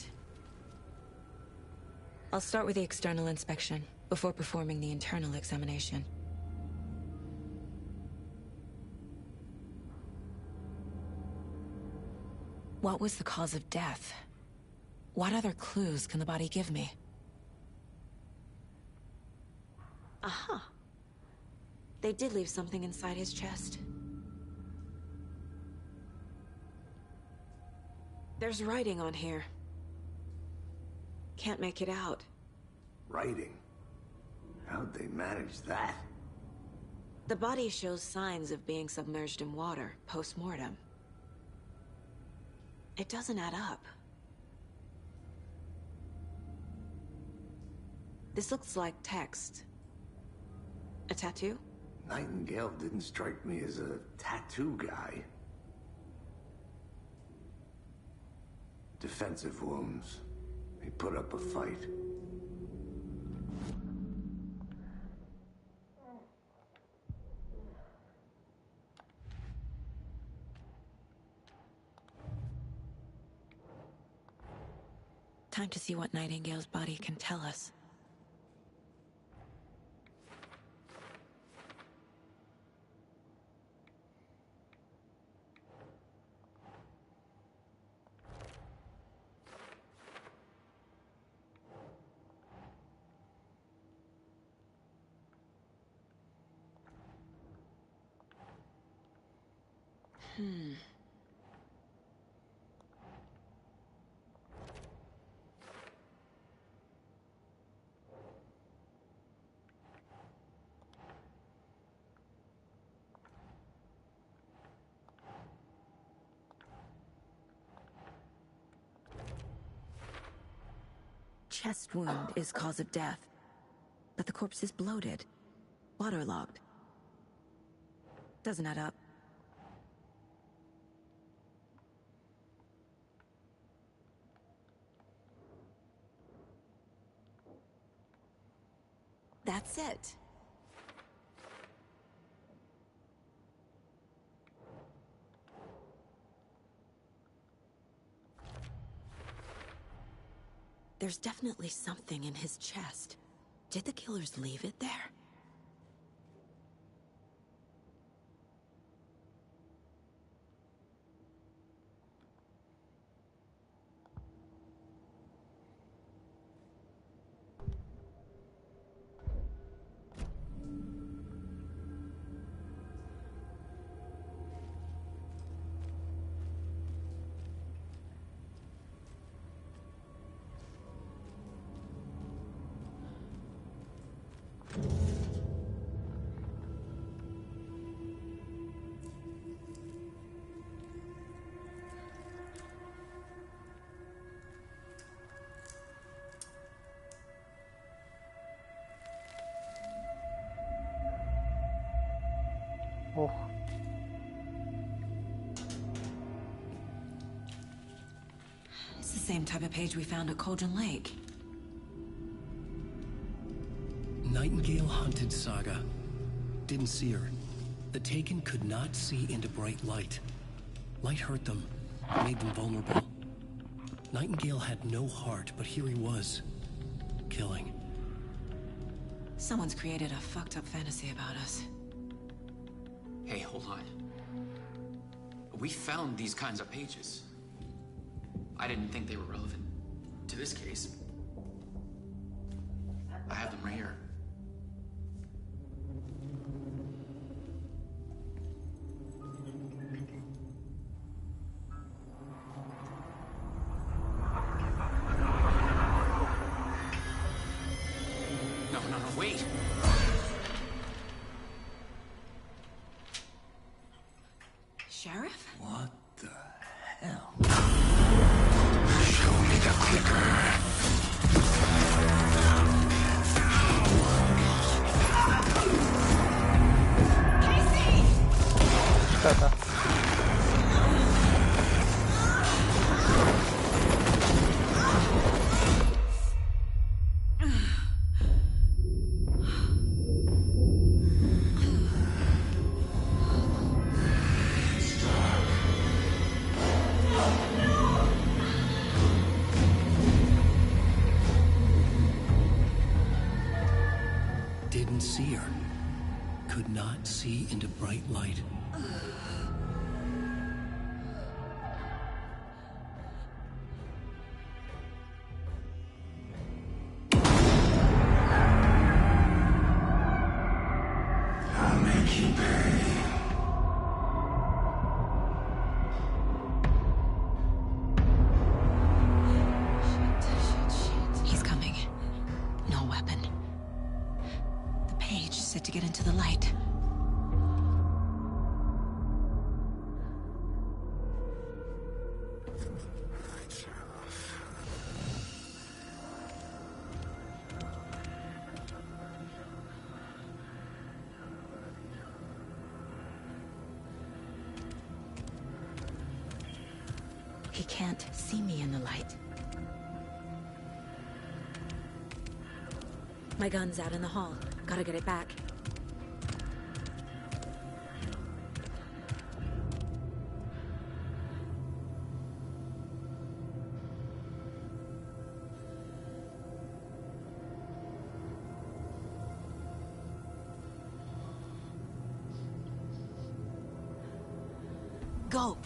I'll start with the external inspection before performing the internal examination. What was the cause of death? What other clues can the body give me? Aha. They did leave something inside his chest. There's writing on here. Can't make it out. Writing? How'd they manage that? The body shows signs of being submerged in water post-mortem. It doesn't add up. This looks like text. A tattoo? Nightingale didn't strike me as a tattoo guy. Defensive wounds. He put up a fight. Time to see what Nightingale's body can tell us. Chest wound is cause of death, but the corpse is bloated, waterlogged. Doesn't add up. That's it. There's definitely something in his chest. Did the killers leave it there? Oh. It's the same type of page we found at Cauldron Lake. Nightingale hunted Saga. Didn't see her. The Taken could not see into bright light. Light hurt them, made them vulnerable. Nightingale had no heart, but here he was, killing. Someone's created a fucked up fantasy about us. Hey, hold on. We found these kinds of pages. I didn't think they were relevant to this case. I have them right here. No, wait! Sheriff? What the hell? Show me the clicker. Didn't see her. Could not see into bright light. I'll make you pay. He's coming. No weapon. The page said to get into the light. He can't see me in the light. My gun's out in the hall. Gotta get it back. Go!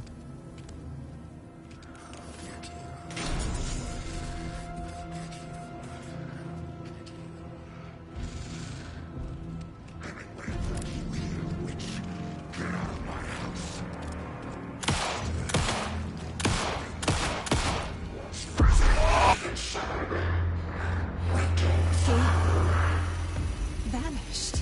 Vanished.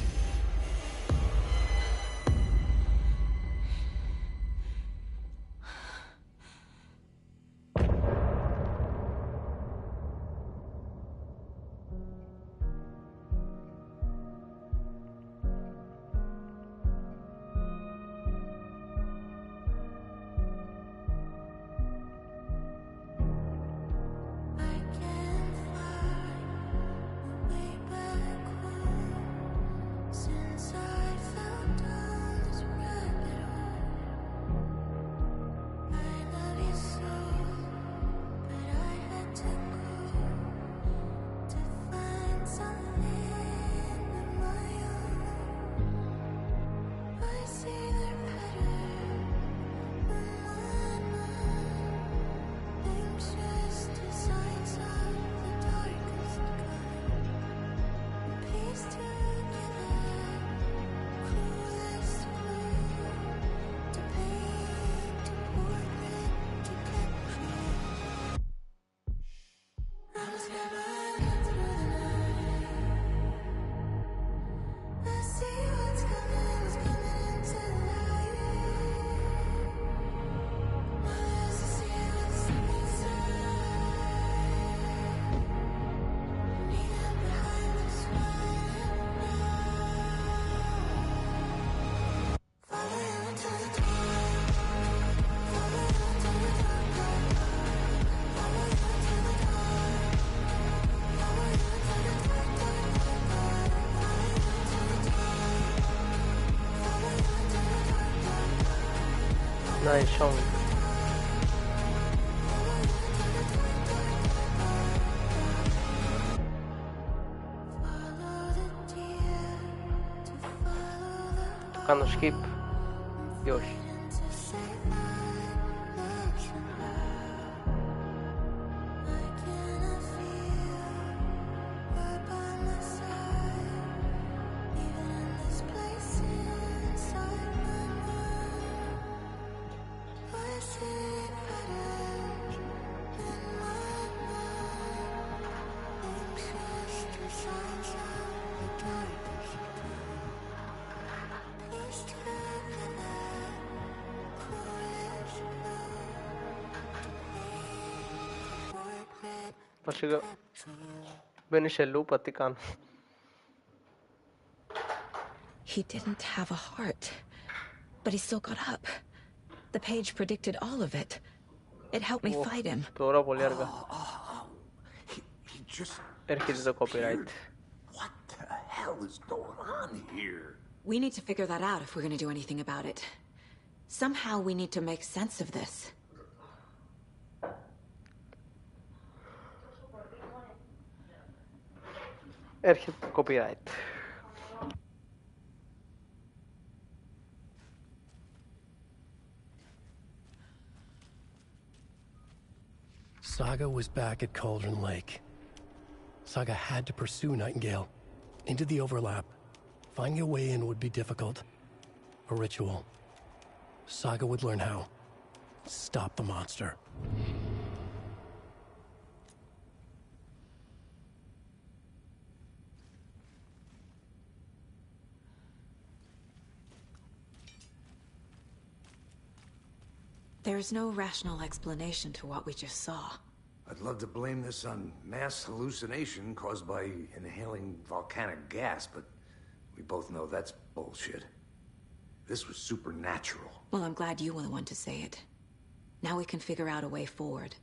Nice sound. Tocando skip. Yoshi. Başka beni şellu patikan. He didn't have a heart, but he still got up. The page predicted all of it. It helped me fight him. Doğru bolyarga. He just Herkese de copyright. What the hell is going on here? We need to figure that out if we're going to do anything about it. Somehow we need to make sense of this. Herkese copyright. Saga was back at Cauldron Lake. Saga had to pursue Nightingale into the overlap. Finding a way in would be difficult. A ritual. Saga would learn how. Stop the monster. There's no rational explanation to what we just saw. I'd love to blame this on mass hallucination caused by inhaling volcanic gas, but we both know that's bullshit. This was supernatural. Well, I'm glad you were the one to say it. Now we can figure out a way forward.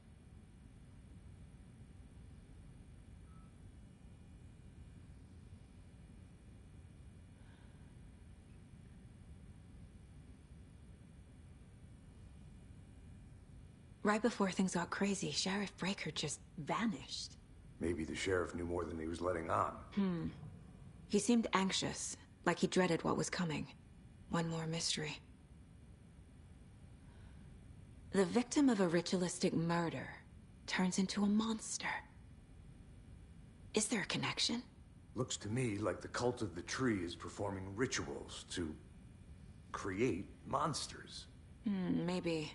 Right before things got crazy, Sheriff Breaker just vanished. Maybe the sheriff knew more than he was letting on. He seemed anxious, like he dreaded what was coming. One more mystery. The victim of a ritualistic murder turns into a monster. Is there a connection? Looks to me like the cult of the tree is performing rituals to create monsters. Maybe.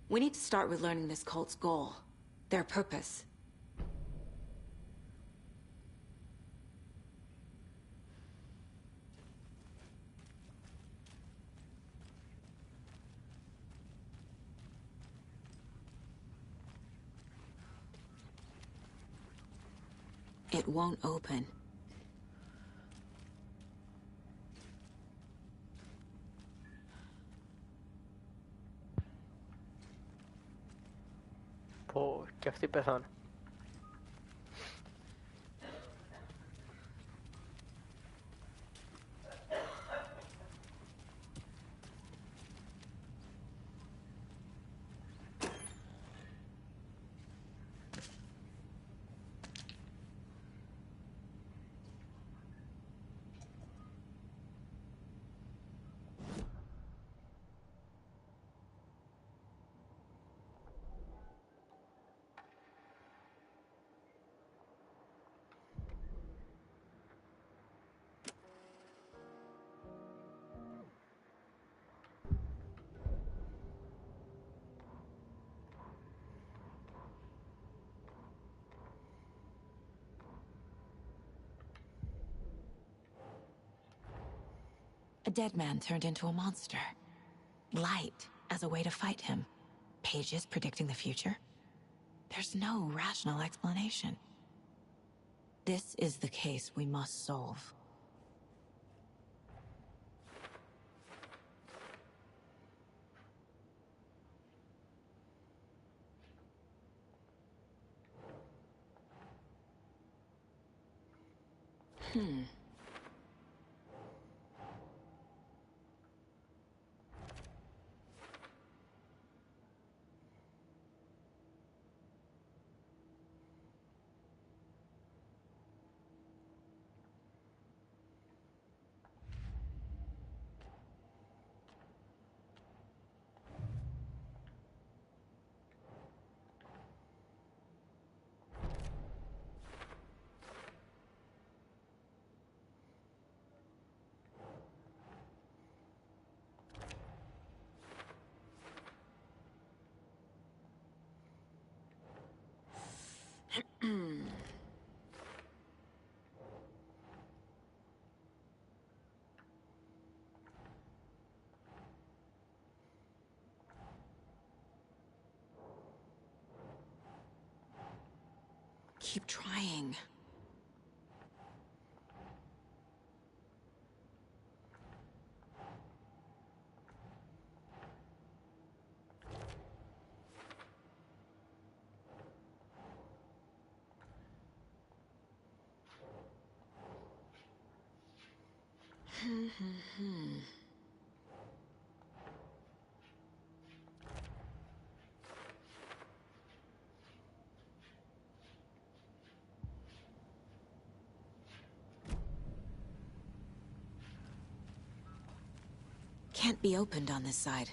We need to start with learning this cult's goal, their purpose. It won't open. Pô, que estoy pensando. A dead man turned into a monster. Light as a way to fight him. Pages predicting the future. There's no rational explanation. This is the case we must solve. keep trying. Can't be opened on this side.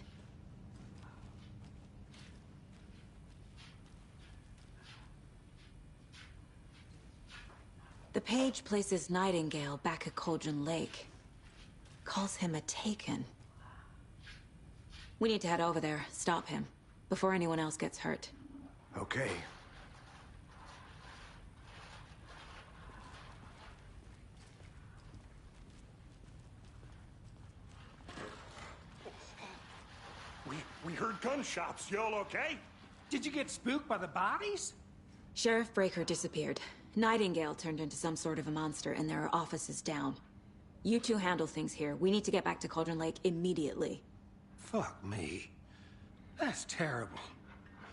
The page places Nightingale back at Cauldron Lake. Calls him a Taken. We need to head over there, stop him, before anyone else gets hurt. Okay. We heard gunshots. Y'all okay? Did you get spooked by the bodies? Sheriff Breaker disappeared. Nightingale turned into some sort of a monster, and there are offices down. You two handle things here. We need to get back to Cauldron Lake immediately. Fuck me. That's terrible.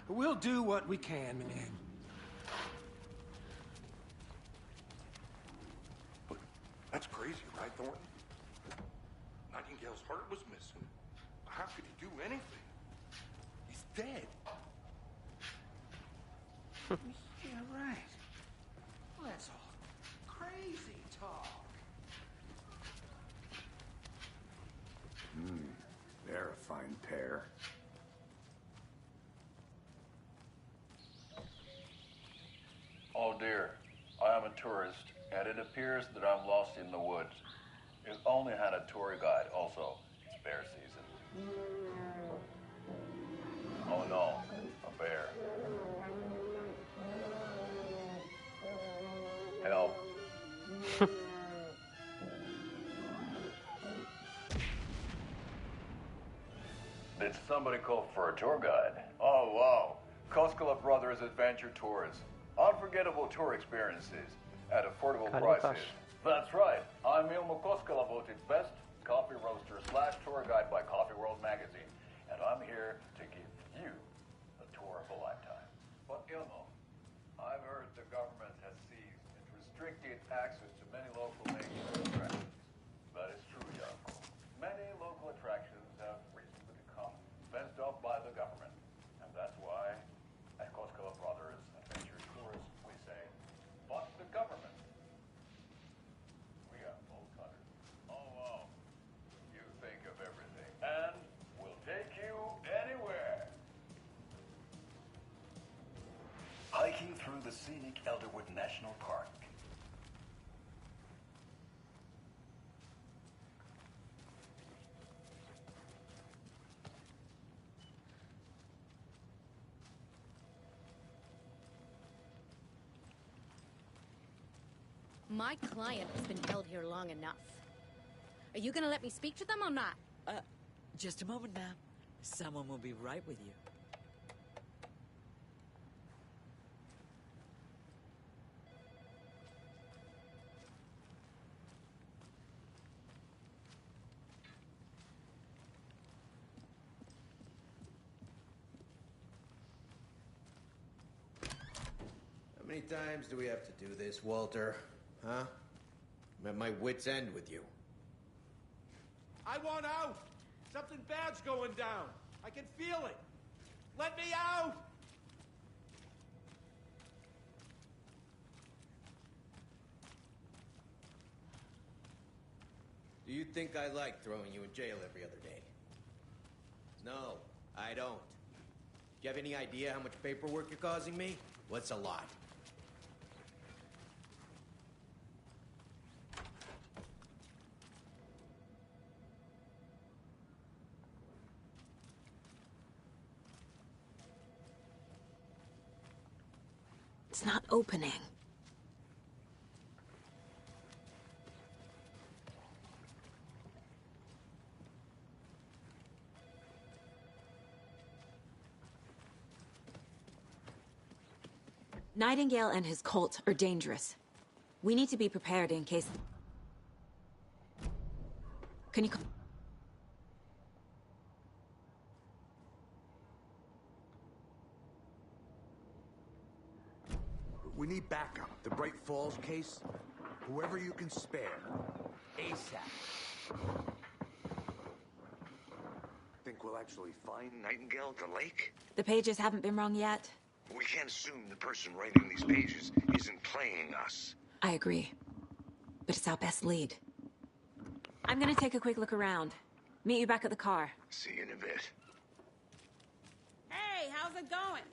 We'll do what we can, man. But that's crazy, right, Thornton? Nightingale's heart was missing. How could he do anything? He's dead. Yeah, right. Well, that's all crazy talk. They're a fine pair. Oh dear, I am a tourist, and it appears that I'm lost in the woods. If only had a tour guide. Also, it's bear season. Oh no, a bear. Help. Did somebody call for a tour guide? Oh wow, Koskela Brothers Adventure Tours. Unforgettable tour experiences at affordable prices. That's right. I'm Ilmo Koskela, voted best coffee roaster / tour guide by Coffee World magazine, and I'm here to give you a tour of a lifetime. But Ilmo, I've heard the government has seized and restricted access to many local nature attractions. That is true, Jaakko. Many local attractions have recently become fenced off by the government, and that's why at Koskela Brothers Adventure Tours we say, fuck the government. We got both covered. Oh wow. You think of everything, and we'll take you anywhere. Hiking through the scenic Elderwood National Park. My client has been held here long enough. Are you gonna let me speak to them or not? Just a moment, ma'am. Someone will be right with you. How many times do we have to do this, Walter? Huh? I'm at my wit's end with you. I want out! Something bad's going down. I can feel it. Let me out! Do you think I like throwing you in jail every other day? No, I don't. Do you have any idea how much paperwork you're causing me? What's a lot? It's not opening. Nightingale and his cult are dangerous. We need to be prepared in case... Can you... We need backup. The Bright Falls case, whoever you can spare. ASAP. Think we'll actually find Nightingale at the lake? The pages haven't been wrong yet. We can't assume the person writing these pages isn't playing us. I agree. But it's our best lead. I'm gonna take a quick look around. Meet you back at the car. See you in a bit. Hey, how's it going?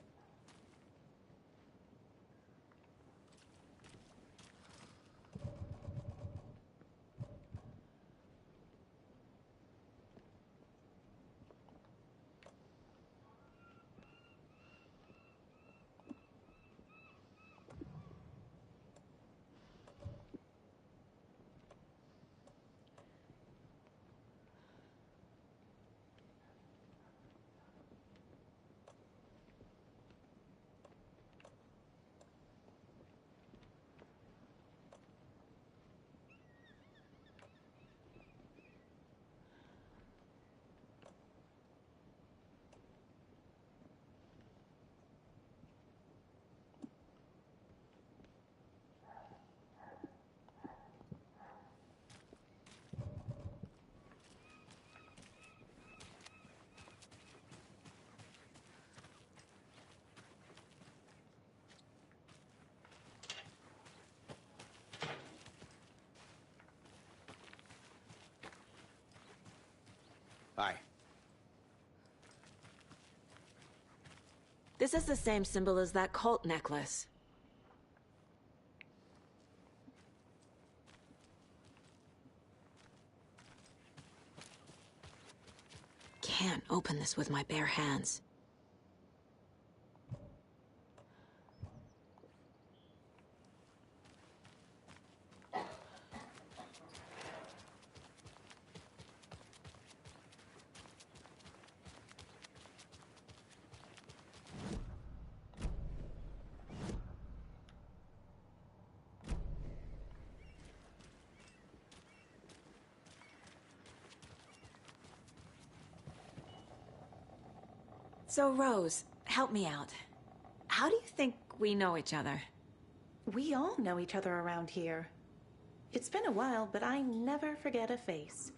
Hi. This is the same symbol as that cult necklace. Can't open this with my bare hands. So, Rose, help me out. How do you think we know each other? We all know each other around here. It's been a while, but I never forget a face.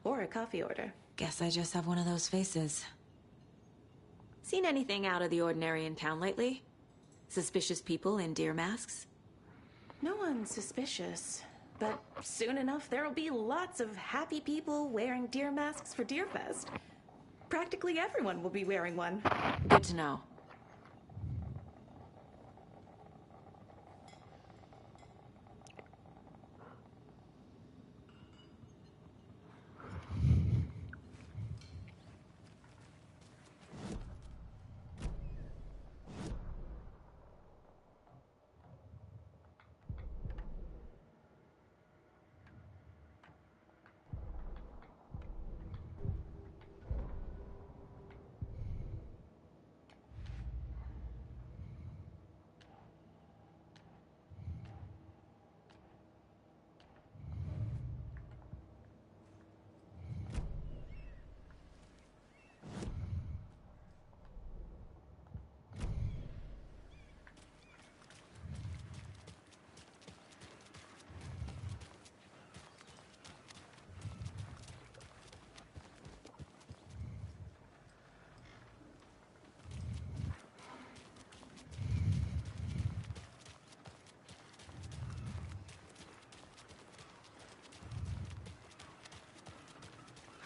Or a coffee order. Guess I just have one of those faces. Seen anything out of the ordinary in town lately? Suspicious people in deer masks? No one's suspicious. But soon enough, there'll be lots of happy people wearing deer masks for Deerfest. Practically everyone will be wearing one. Good to know.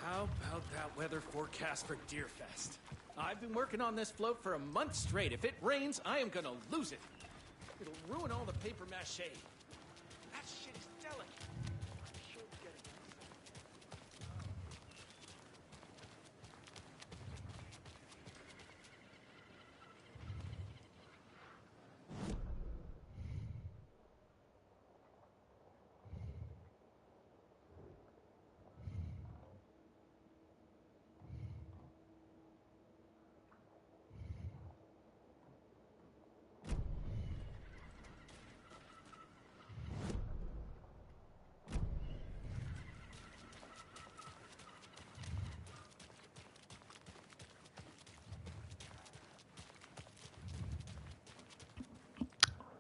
How about that weather forecast for Deerfest? I've been working on this float for a month straight. If it rains, I am gonna lose it. It'll ruin all the paper mache. That shit is delicate. I'm sure we'll get it.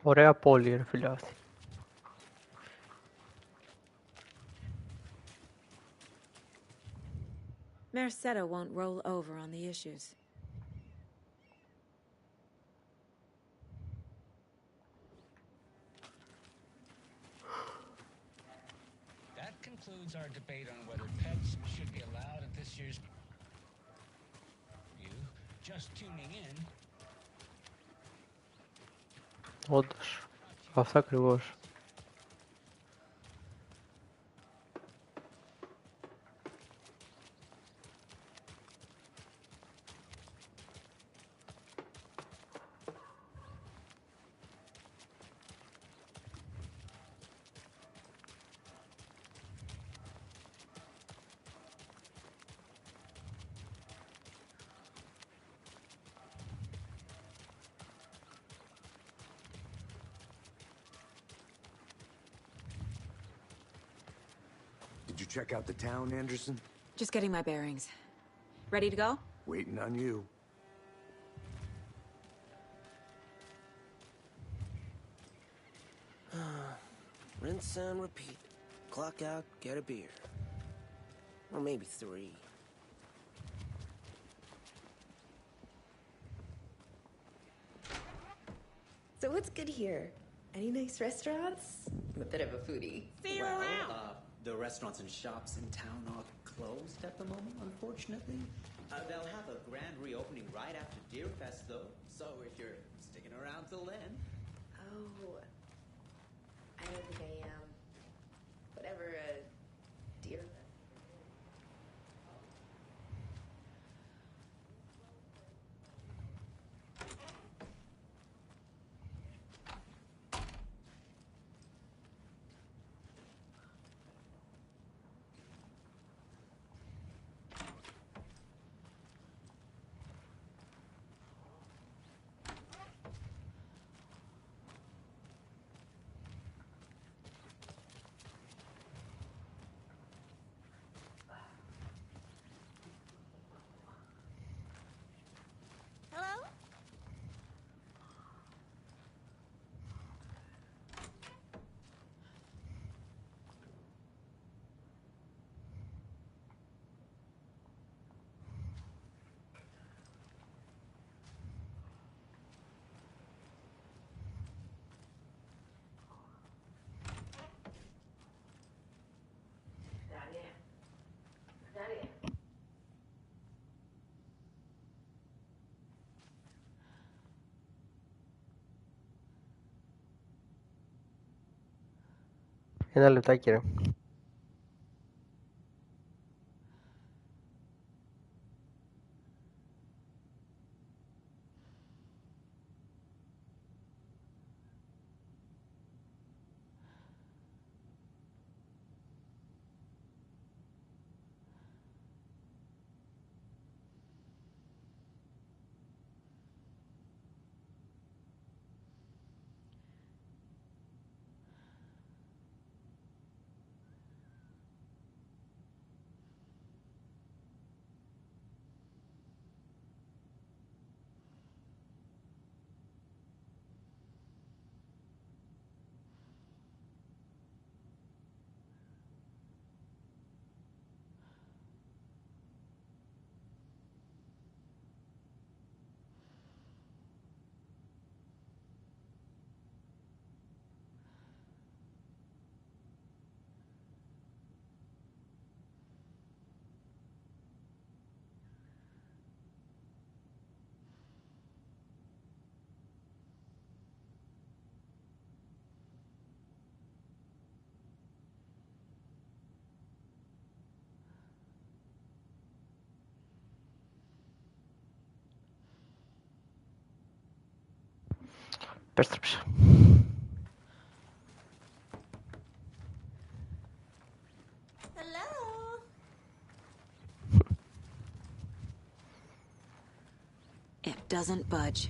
Ωραία πόλη ρε φίλε αυτή. Merceda won't roll over on the issues. That concludes our debate on whether pets should be allowed at this year's... You just tuning in. Όντως. Αυτά ακριβώς. Did you check out the town, Anderson? Just getting my bearings. Ready to go? Waiting on you. Rinse and repeat. Clock out, get a beer. Or maybe 3. So what's good here? Any nice restaurants? I'm a bit of a foodie. See you around. The restaurants and shops in town are closed at the moment, unfortunately. They'll have a grand reopening right after Deerfest, though. So if you're sticking around till then. Oh, I don't think I am. Whatever a deer. Hello? Ένα λεπτάκι ρε. Επέστρεψε. Hello? It doesn't budge.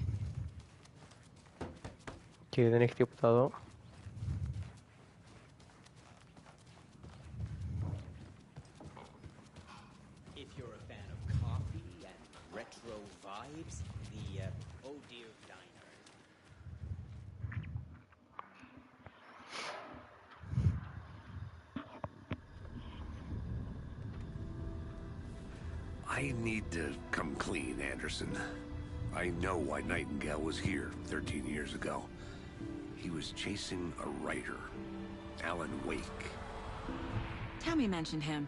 Και δεν έχει τίποτα εδώ. If you're a fan of coffee and retro vibes, the Oh Dear Diner. I need to come clean, Anderson. I know why Nightingale was here 13 years ago. He was chasing a writer, Alan Wake. Tammy mentioned him.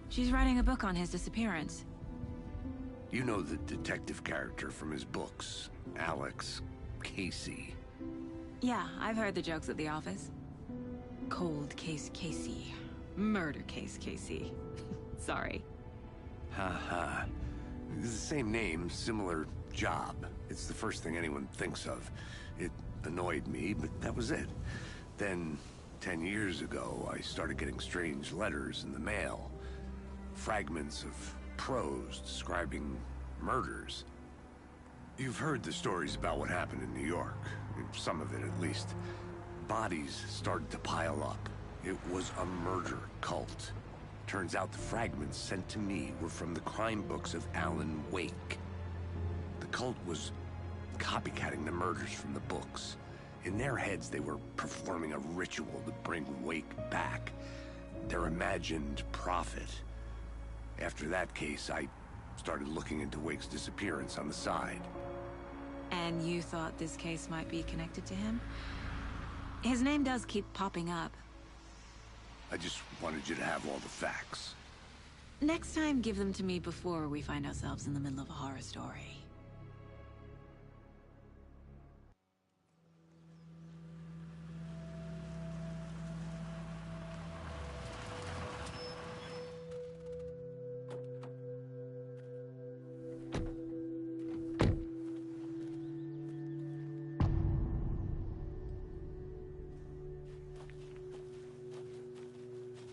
She's writing a book on his disappearance. You know the detective character from his books, Alex Casey. Yeah, I've heard the jokes at the office. Cold case Casey. Murder case Casey. Sorry. Ha. It's the same name, similar job. It's the first thing anyone thinks of. It annoyed me, but that was it. Then, 10 years ago, I started getting strange letters in the mail. Fragments of prose describing murders. You've heard the stories about what happened in New York. Some of it, at least. Bodies started to pile up. It was a murder cult. Turns out the fragments sent to me were from the crime books of Alan Wake. The cult was copycatting the murders from the books. In their heads, they were performing a ritual to bring Wake back. Their imagined prophet. After that case, I started looking into Wake's disappearance on the side. And you thought this case might be connected to him? His name does keep popping up. I just wanted you to have all the facts. Next time, give them to me before we find ourselves in the middle of a horror story.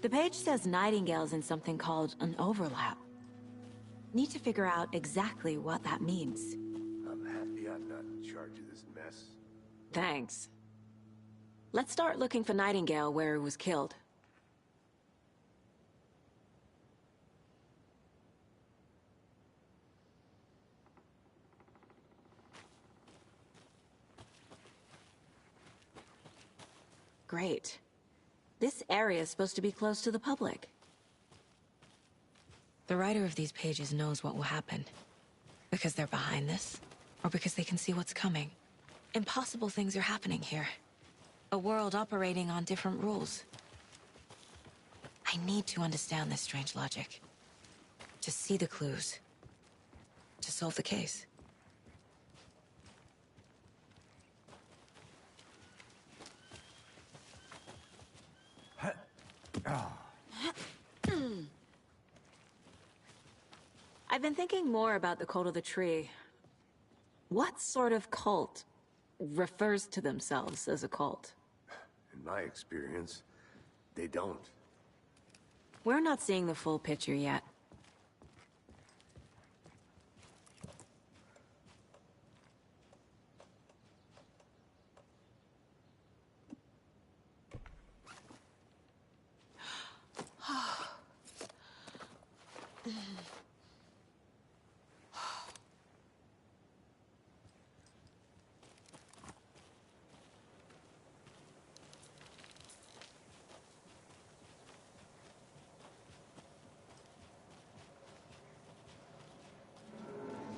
The page says Nightingale's in something called an overlap. Need to figure out exactly what that means. I'm happy I'm not in charge of this mess. Thanks. Let's start looking for Nightingale where he was killed. Great. This area is supposed to be closed to the public. The writer of these pages knows what will happen. Because they're behind this, or because they can see what's coming. Impossible things are happening here. A world operating on different rules. I need to understand this strange logic. To see the clues. To solve the case. I've been thinking more about the cult of the tree. What sort of cult refers to themselves as a cult? In my experience, they don't. We're not seeing the full picture yet.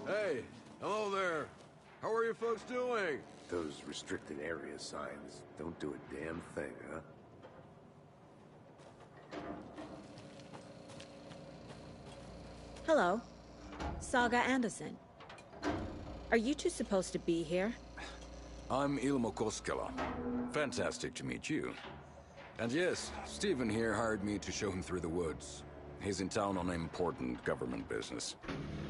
Hey, hello there. How are you folks doing? Those restricted area signs don't do a damn thing, huh? Hello. Saga Anderson. Are you two supposed to be here? I'm Ilmo Koskela. Fantastic to meet you. And yes, Stephen here hired me to show him through the woods. He's in town on important government business.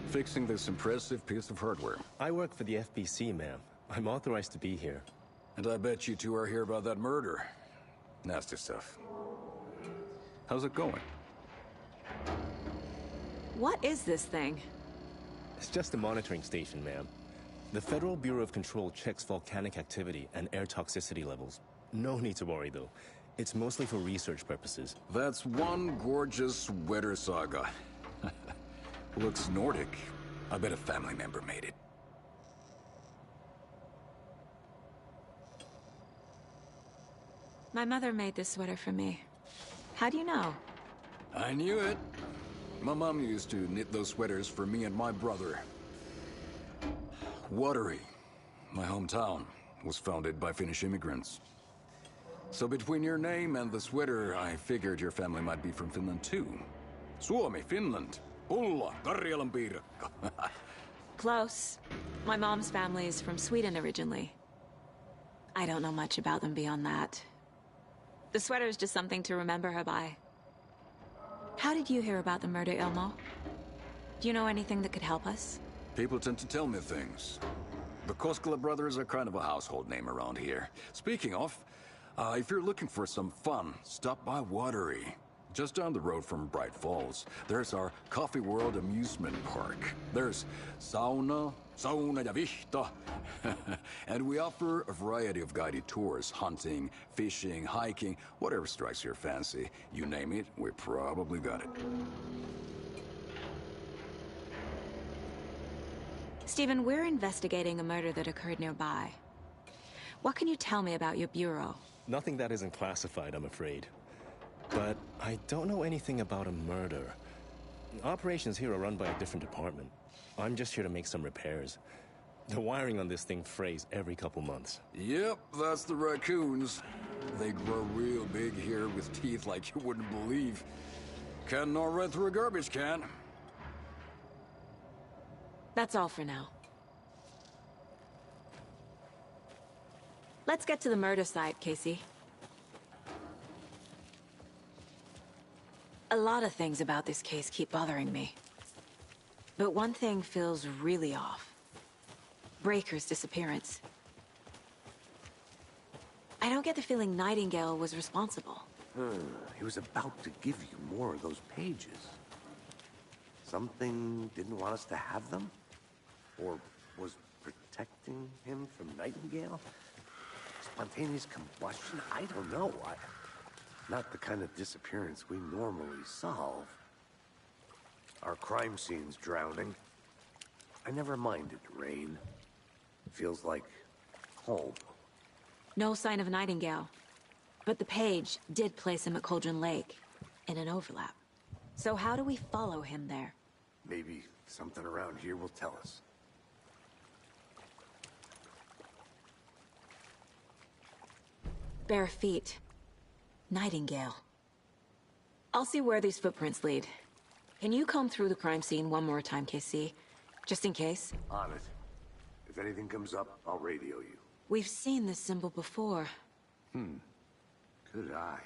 Fixing this impressive piece of hardware. I work for the FBC, ma'am. I'm authorized to be here. And I bet you two are here about that murder. Nasty stuff. How's it going? What is this thing? It's just a monitoring station, ma'am. The Federal Bureau of Control checks volcanic activity and air toxicity levels. No need to worry, though. It's mostly for research purposes. That's one gorgeous weather saga. Looks Nordic. I bet a family member made it. My mother made this sweater for me. How do you know? I knew it. My mom used to knit those sweaters for me and my brother. Watery, my hometown, was founded by Finnish immigrants. So between your name and the sweater, I figured your family might be from Finland too. Suomi, Finland. Ulla, Karjalan piirakka. Close. My mom's family is from Sweden originally. I don't know much about them beyond that. The sweater is just something to remember her by. How did you hear about the murder, Ilmo? Do you know anything that could help us? People tend to tell me things. The Koskela brothers are kind of a household name around here. Speaking of, if you're looking for some fun, stop by Watery. Just down the road from Bright Falls, there's our Coffee World amusement park. There's sauna ja vihta. And we offer a variety of guided tours, hunting, fishing, hiking, whatever strikes your fancy. You name it, we probably got it. Stephen, we're investigating a murder that occurred nearby. What can you tell me about your bureau? Nothing that isn't classified, I'm afraid. But I don't know anything about a murder. Operations here are run by a different department. I'm just here to make some repairs. The wiring on this thing frays every couple months. Yep, that's the raccoons. They grow real big here with teeth like you wouldn't believe. Can't gnaw right through a garbage can. That's all for now. Let's get to the murder site, Casey. A lot of things about this case keep bothering me. But one thing feels really off. Breaker's disappearance. I don't get the feeling Nightingale was responsible. He was about to give you more of those pages. Something didn't want us to have them? Or was protecting him from Nightingale? Spontaneous combustion? I don't know. Not the kind of disappearance we normally solve. Our crime scene's drowning. I never minded rain. Feels like home. No sign of Nightingale. But the page did place him at Cauldron Lake, in an overlap. So how do we follow him there? Maybe something around here will tell us. Bare feet. Nightingale. I'll see where these footprints lead. Can you comb through the crime scene one more time, KC? Just in case? On it. If anything comes up, I'll radio you. We've seen this symbol before. Good eye.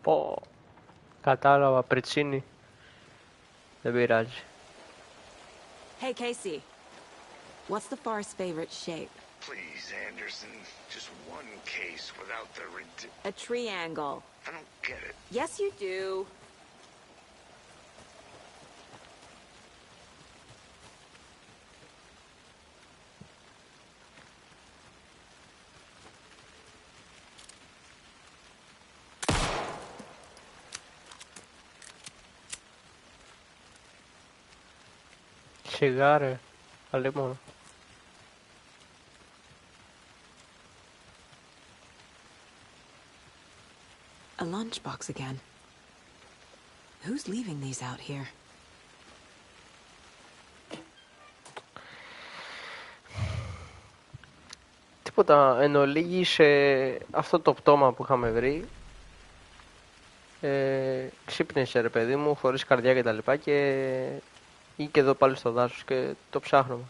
Πω. Κατάλαβα, πριτσίνι. Δεν πειράζει. Hey, Casey. What's the far's favorite shape? Please, Anderson. Just one case without the A triangle. I don't get it. Yes, you do. Σιγάρε. Καλή μόνο. A lunchbox again. Who's leaving these out here? Τίποτα, εν ολίγης αυτό το πτώμα που είχαμε βρει ξύπνησε ρε παιδί μου, χωρίς καρδιά και τα λοιπά και ή και εδώ πάλι στο δάσος και το ψάχνουμε.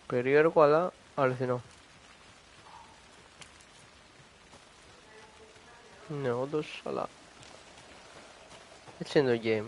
Περίεργο αλλά αληθινό. Ναι, όντως, αλλά έτσι είναι το game.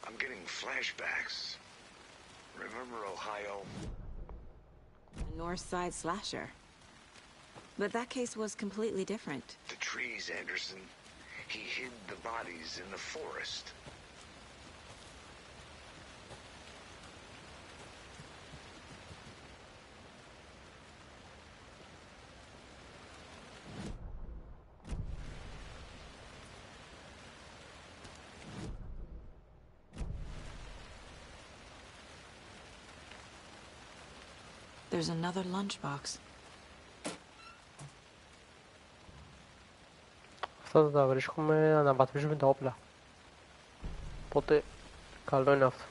I'm getting flashbacks. Remember Ohio? A North Side slasher. But that case was completely different. The trees, Anderson. He hid the bodies in the forest. There's another lunchbox. Αυτά θα τα βρίσκουμε, αναβαθμίζουμε τα όπλα. Οπότε, καλό είναι αυτό.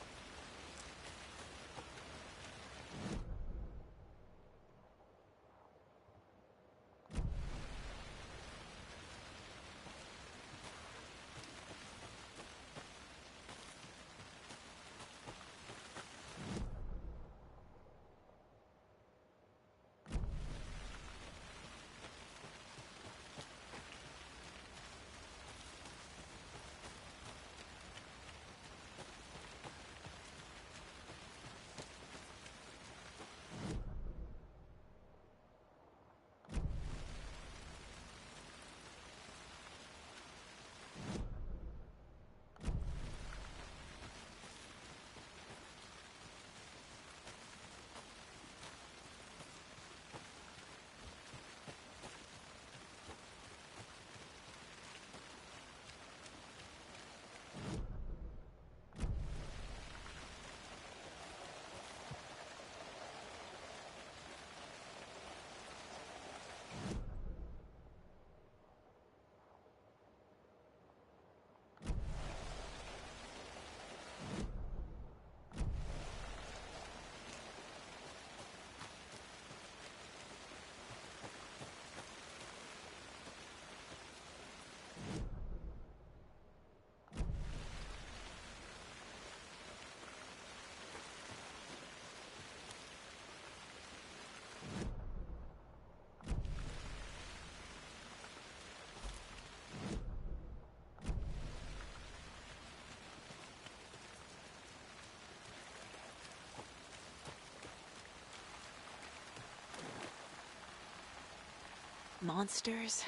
Monsters,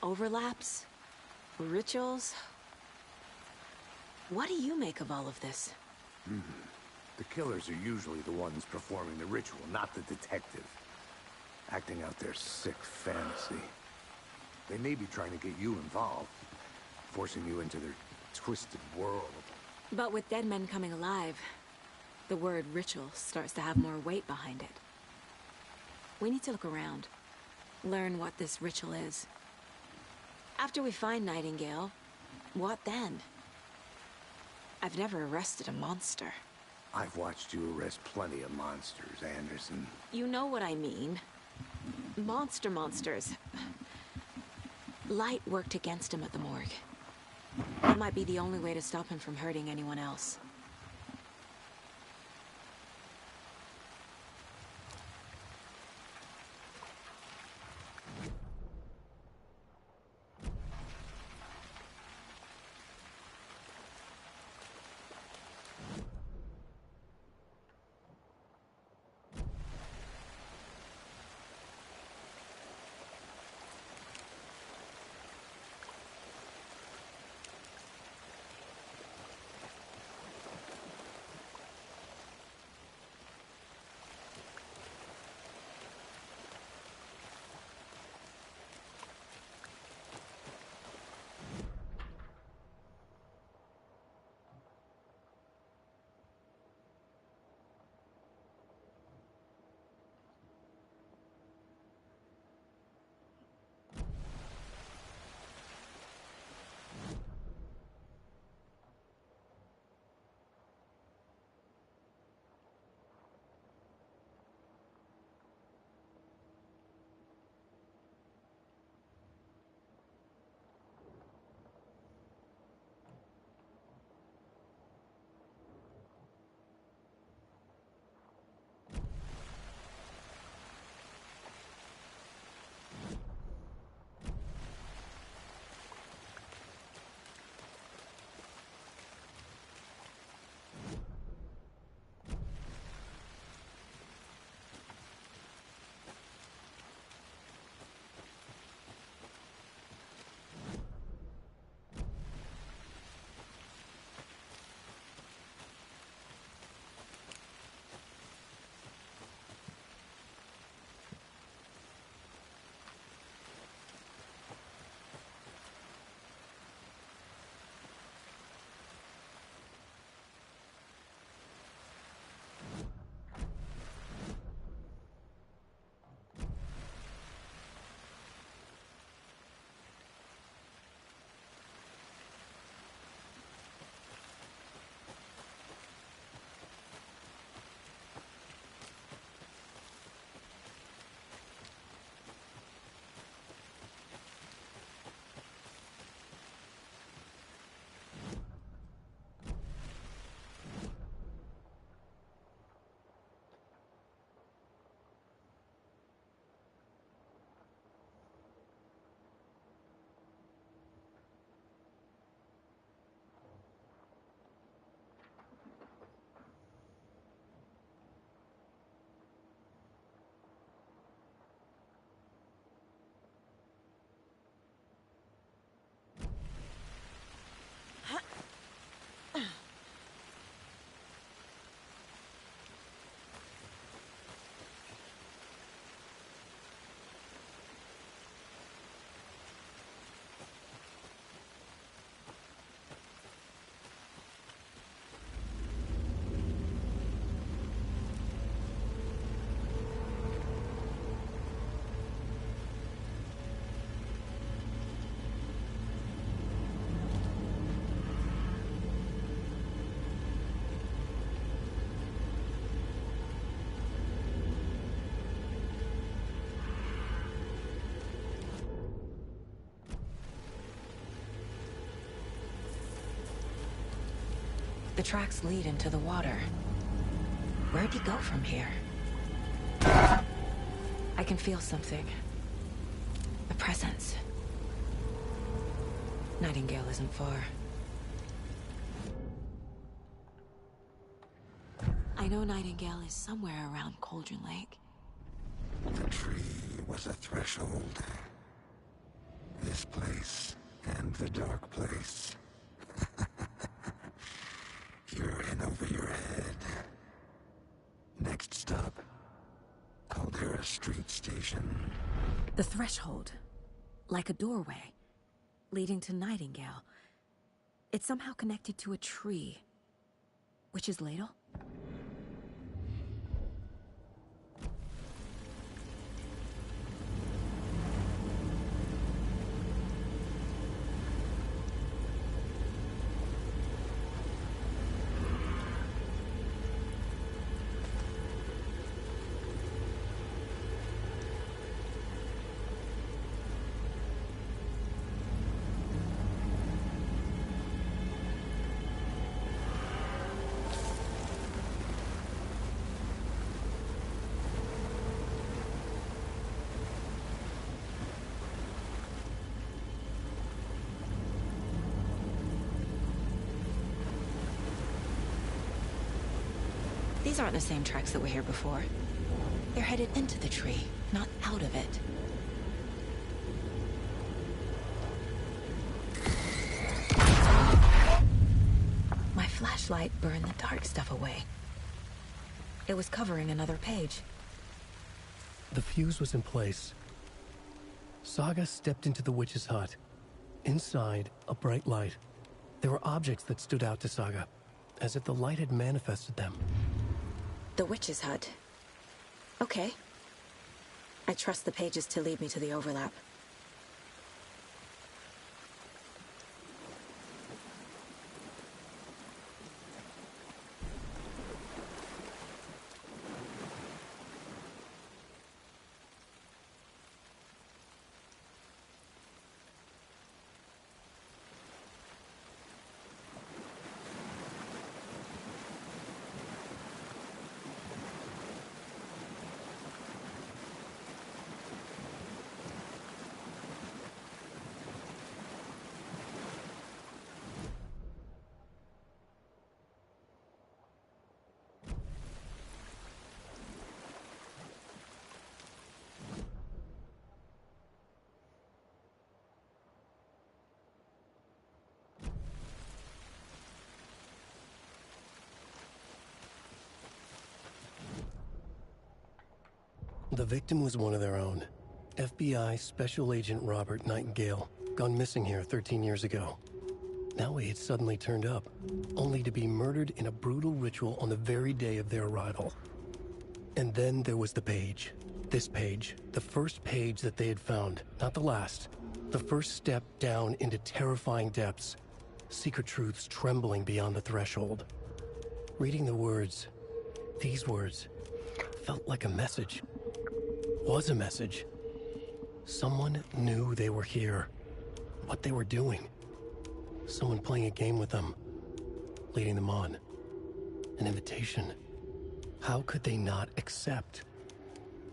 overlaps, rituals. What do you make of all of this? The killers are usually the ones performing the ritual, not the detective. Acting out their sick fantasy. They may be trying to get you involved, forcing you into their twisted world. But with dead men coming alive, the word ritual starts to have more weight behind it. We need to look around, learn what this ritual is. After we find Nightingale, what then? I've never arrested a monster. I've watched you arrest plenty of monsters, Anderson. You know what I mean. Monsters. Light worked against him at the morgue. That might be the only way to stop him from hurting anyone else. The tracks lead into the water. Where'd he go from here? I can feel something. A presence. Nightingale isn't far. I know Nightingale is somewhere around Cauldron Lake. The tree was a threshold. This place and the dark place. You're in over your head. Next stop, Caldera Street Station. The threshold. Like a doorway. Leading to Nightingale. It's somehow connected to a tree. Witch's Ladle? These aren't the same tracks that were here before. They're headed into the tree, not out of it. My flashlight burned the dark stuff away. It was covering another page. The fuse was in place. Saga stepped into the witch's hut. Inside, a bright light. There were objects that stood out to Saga, as if the light had manifested them. The witch's hut. Okay. I trust the pages to lead me to the overlap. The victim was one of their own. FBI Special Agent Robert Nightingale, gone missing here 13 years ago. Now he had suddenly turned up, only to be murdered in a brutal ritual on the very day of their arrival. And then there was the page. This page, the first page that they had found, not the last. The first step down into terrifying depths. Secret truths trembling beyond the threshold. Reading the words, these words, felt like a message. Was a message. Someone knew they were here. What they were doing. Someone playing a game with them. Leading them on. An invitation. How could they not accept?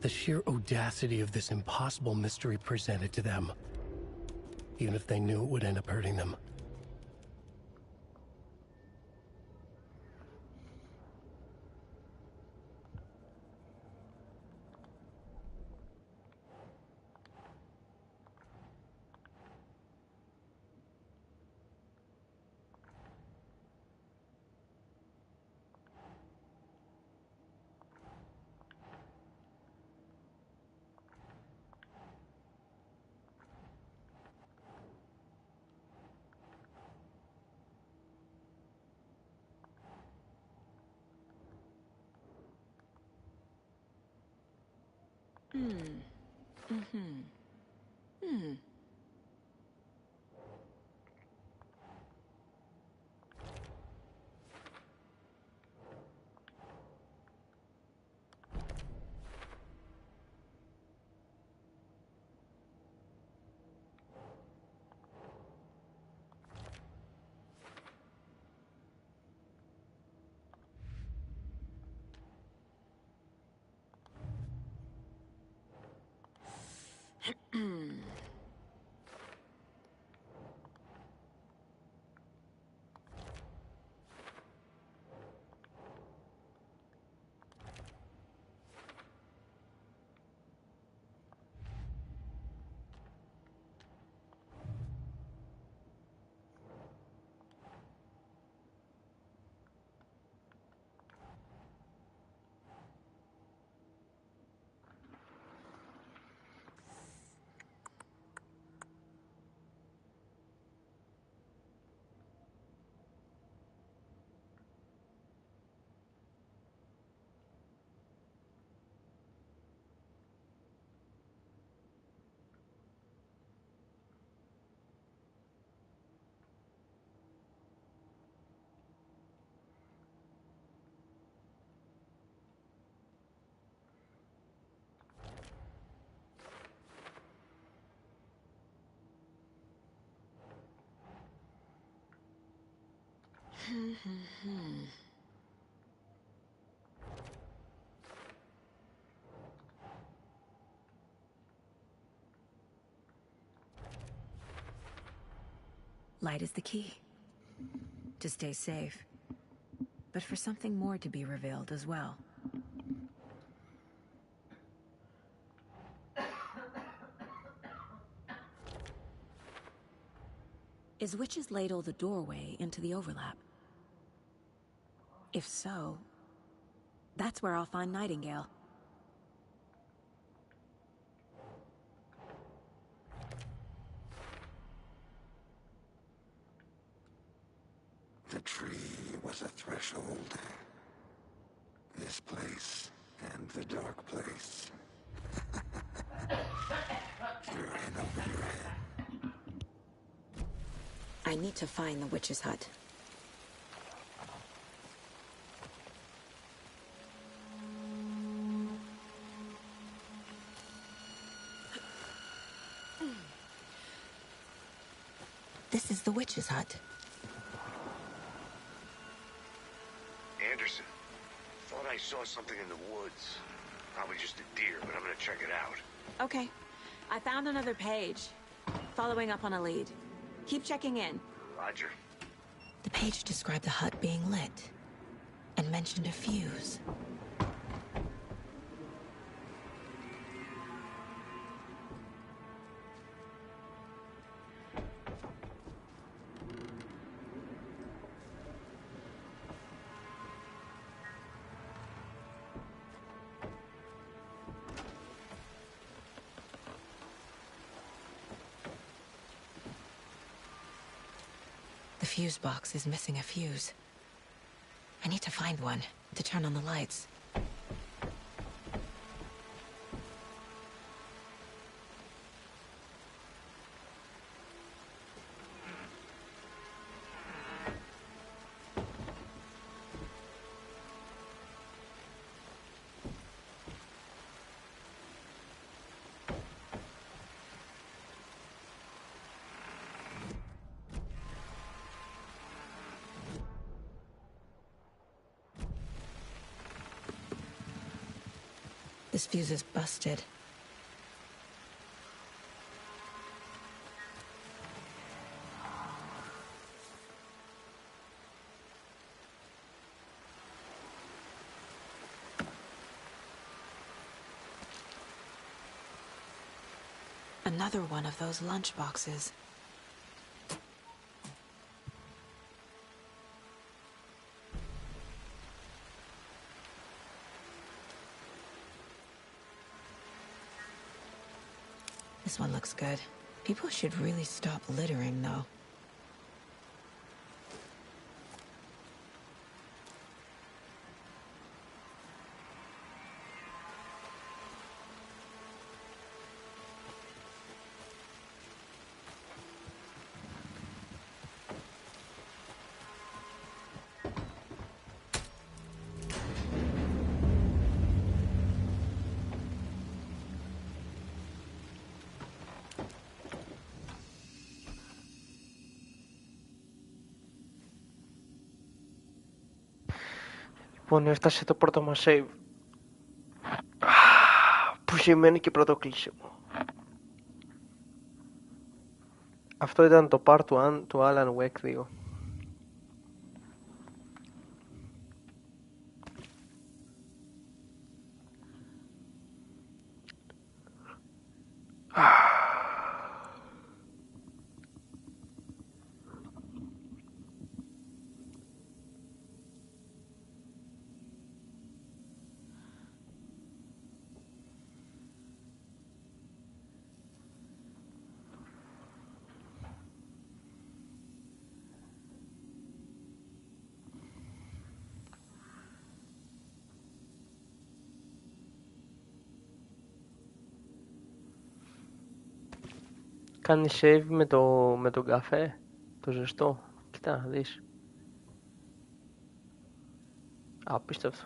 The sheer audacity of this impossible mystery presented to them. Even if they knew it would end up hurting them. Light is the key. To stay safe. But for something more to be revealed as well. Is Witch's Ladle the doorway into the overlap? If so, that's where I'll find Nightingale. The tree was a threshold. This place and the dark place. You're in over your head. I need to find the witch's hut. This is the witch's hut. Anderson, thought I saw something in the woods. Probably just a deer, but I'm gonna check it out. Okay. I found another page. Following up on a lead. Keep checking in. Roger. The page described the hut being lit and mentioned a fuse. The fuse box is missing a fuse. I need to find one to turn on the lights. This fuse is busted. Another one of those lunch boxes. This one looks good. People should really stop littering, though. Λοιπόν, έφτασε το πρώτο μας save. Που σημαίνει και πρώτο κλείσιμο. Αυτό ήταν το part 1 του Alan Wake 2. Κάνει save με τον καφέ, το ζεστό. Κοίτα, να δεις. Απίστευτο.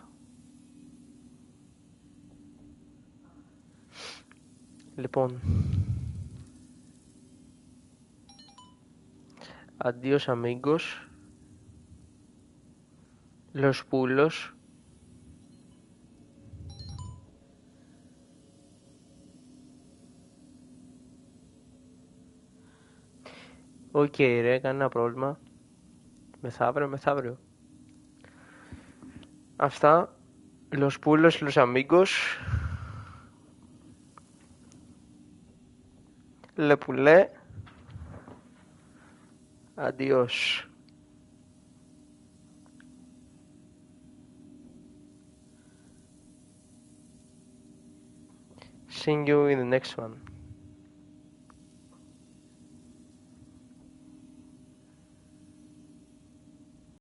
Λοιπόν. Adiós amigos. Los pulos. Οκ, ρε, κανένα πρόβλημα. Μεθαύριο. Αυτά. Los pulos, los amigos. Le poulet. Adiós. See you in the next one.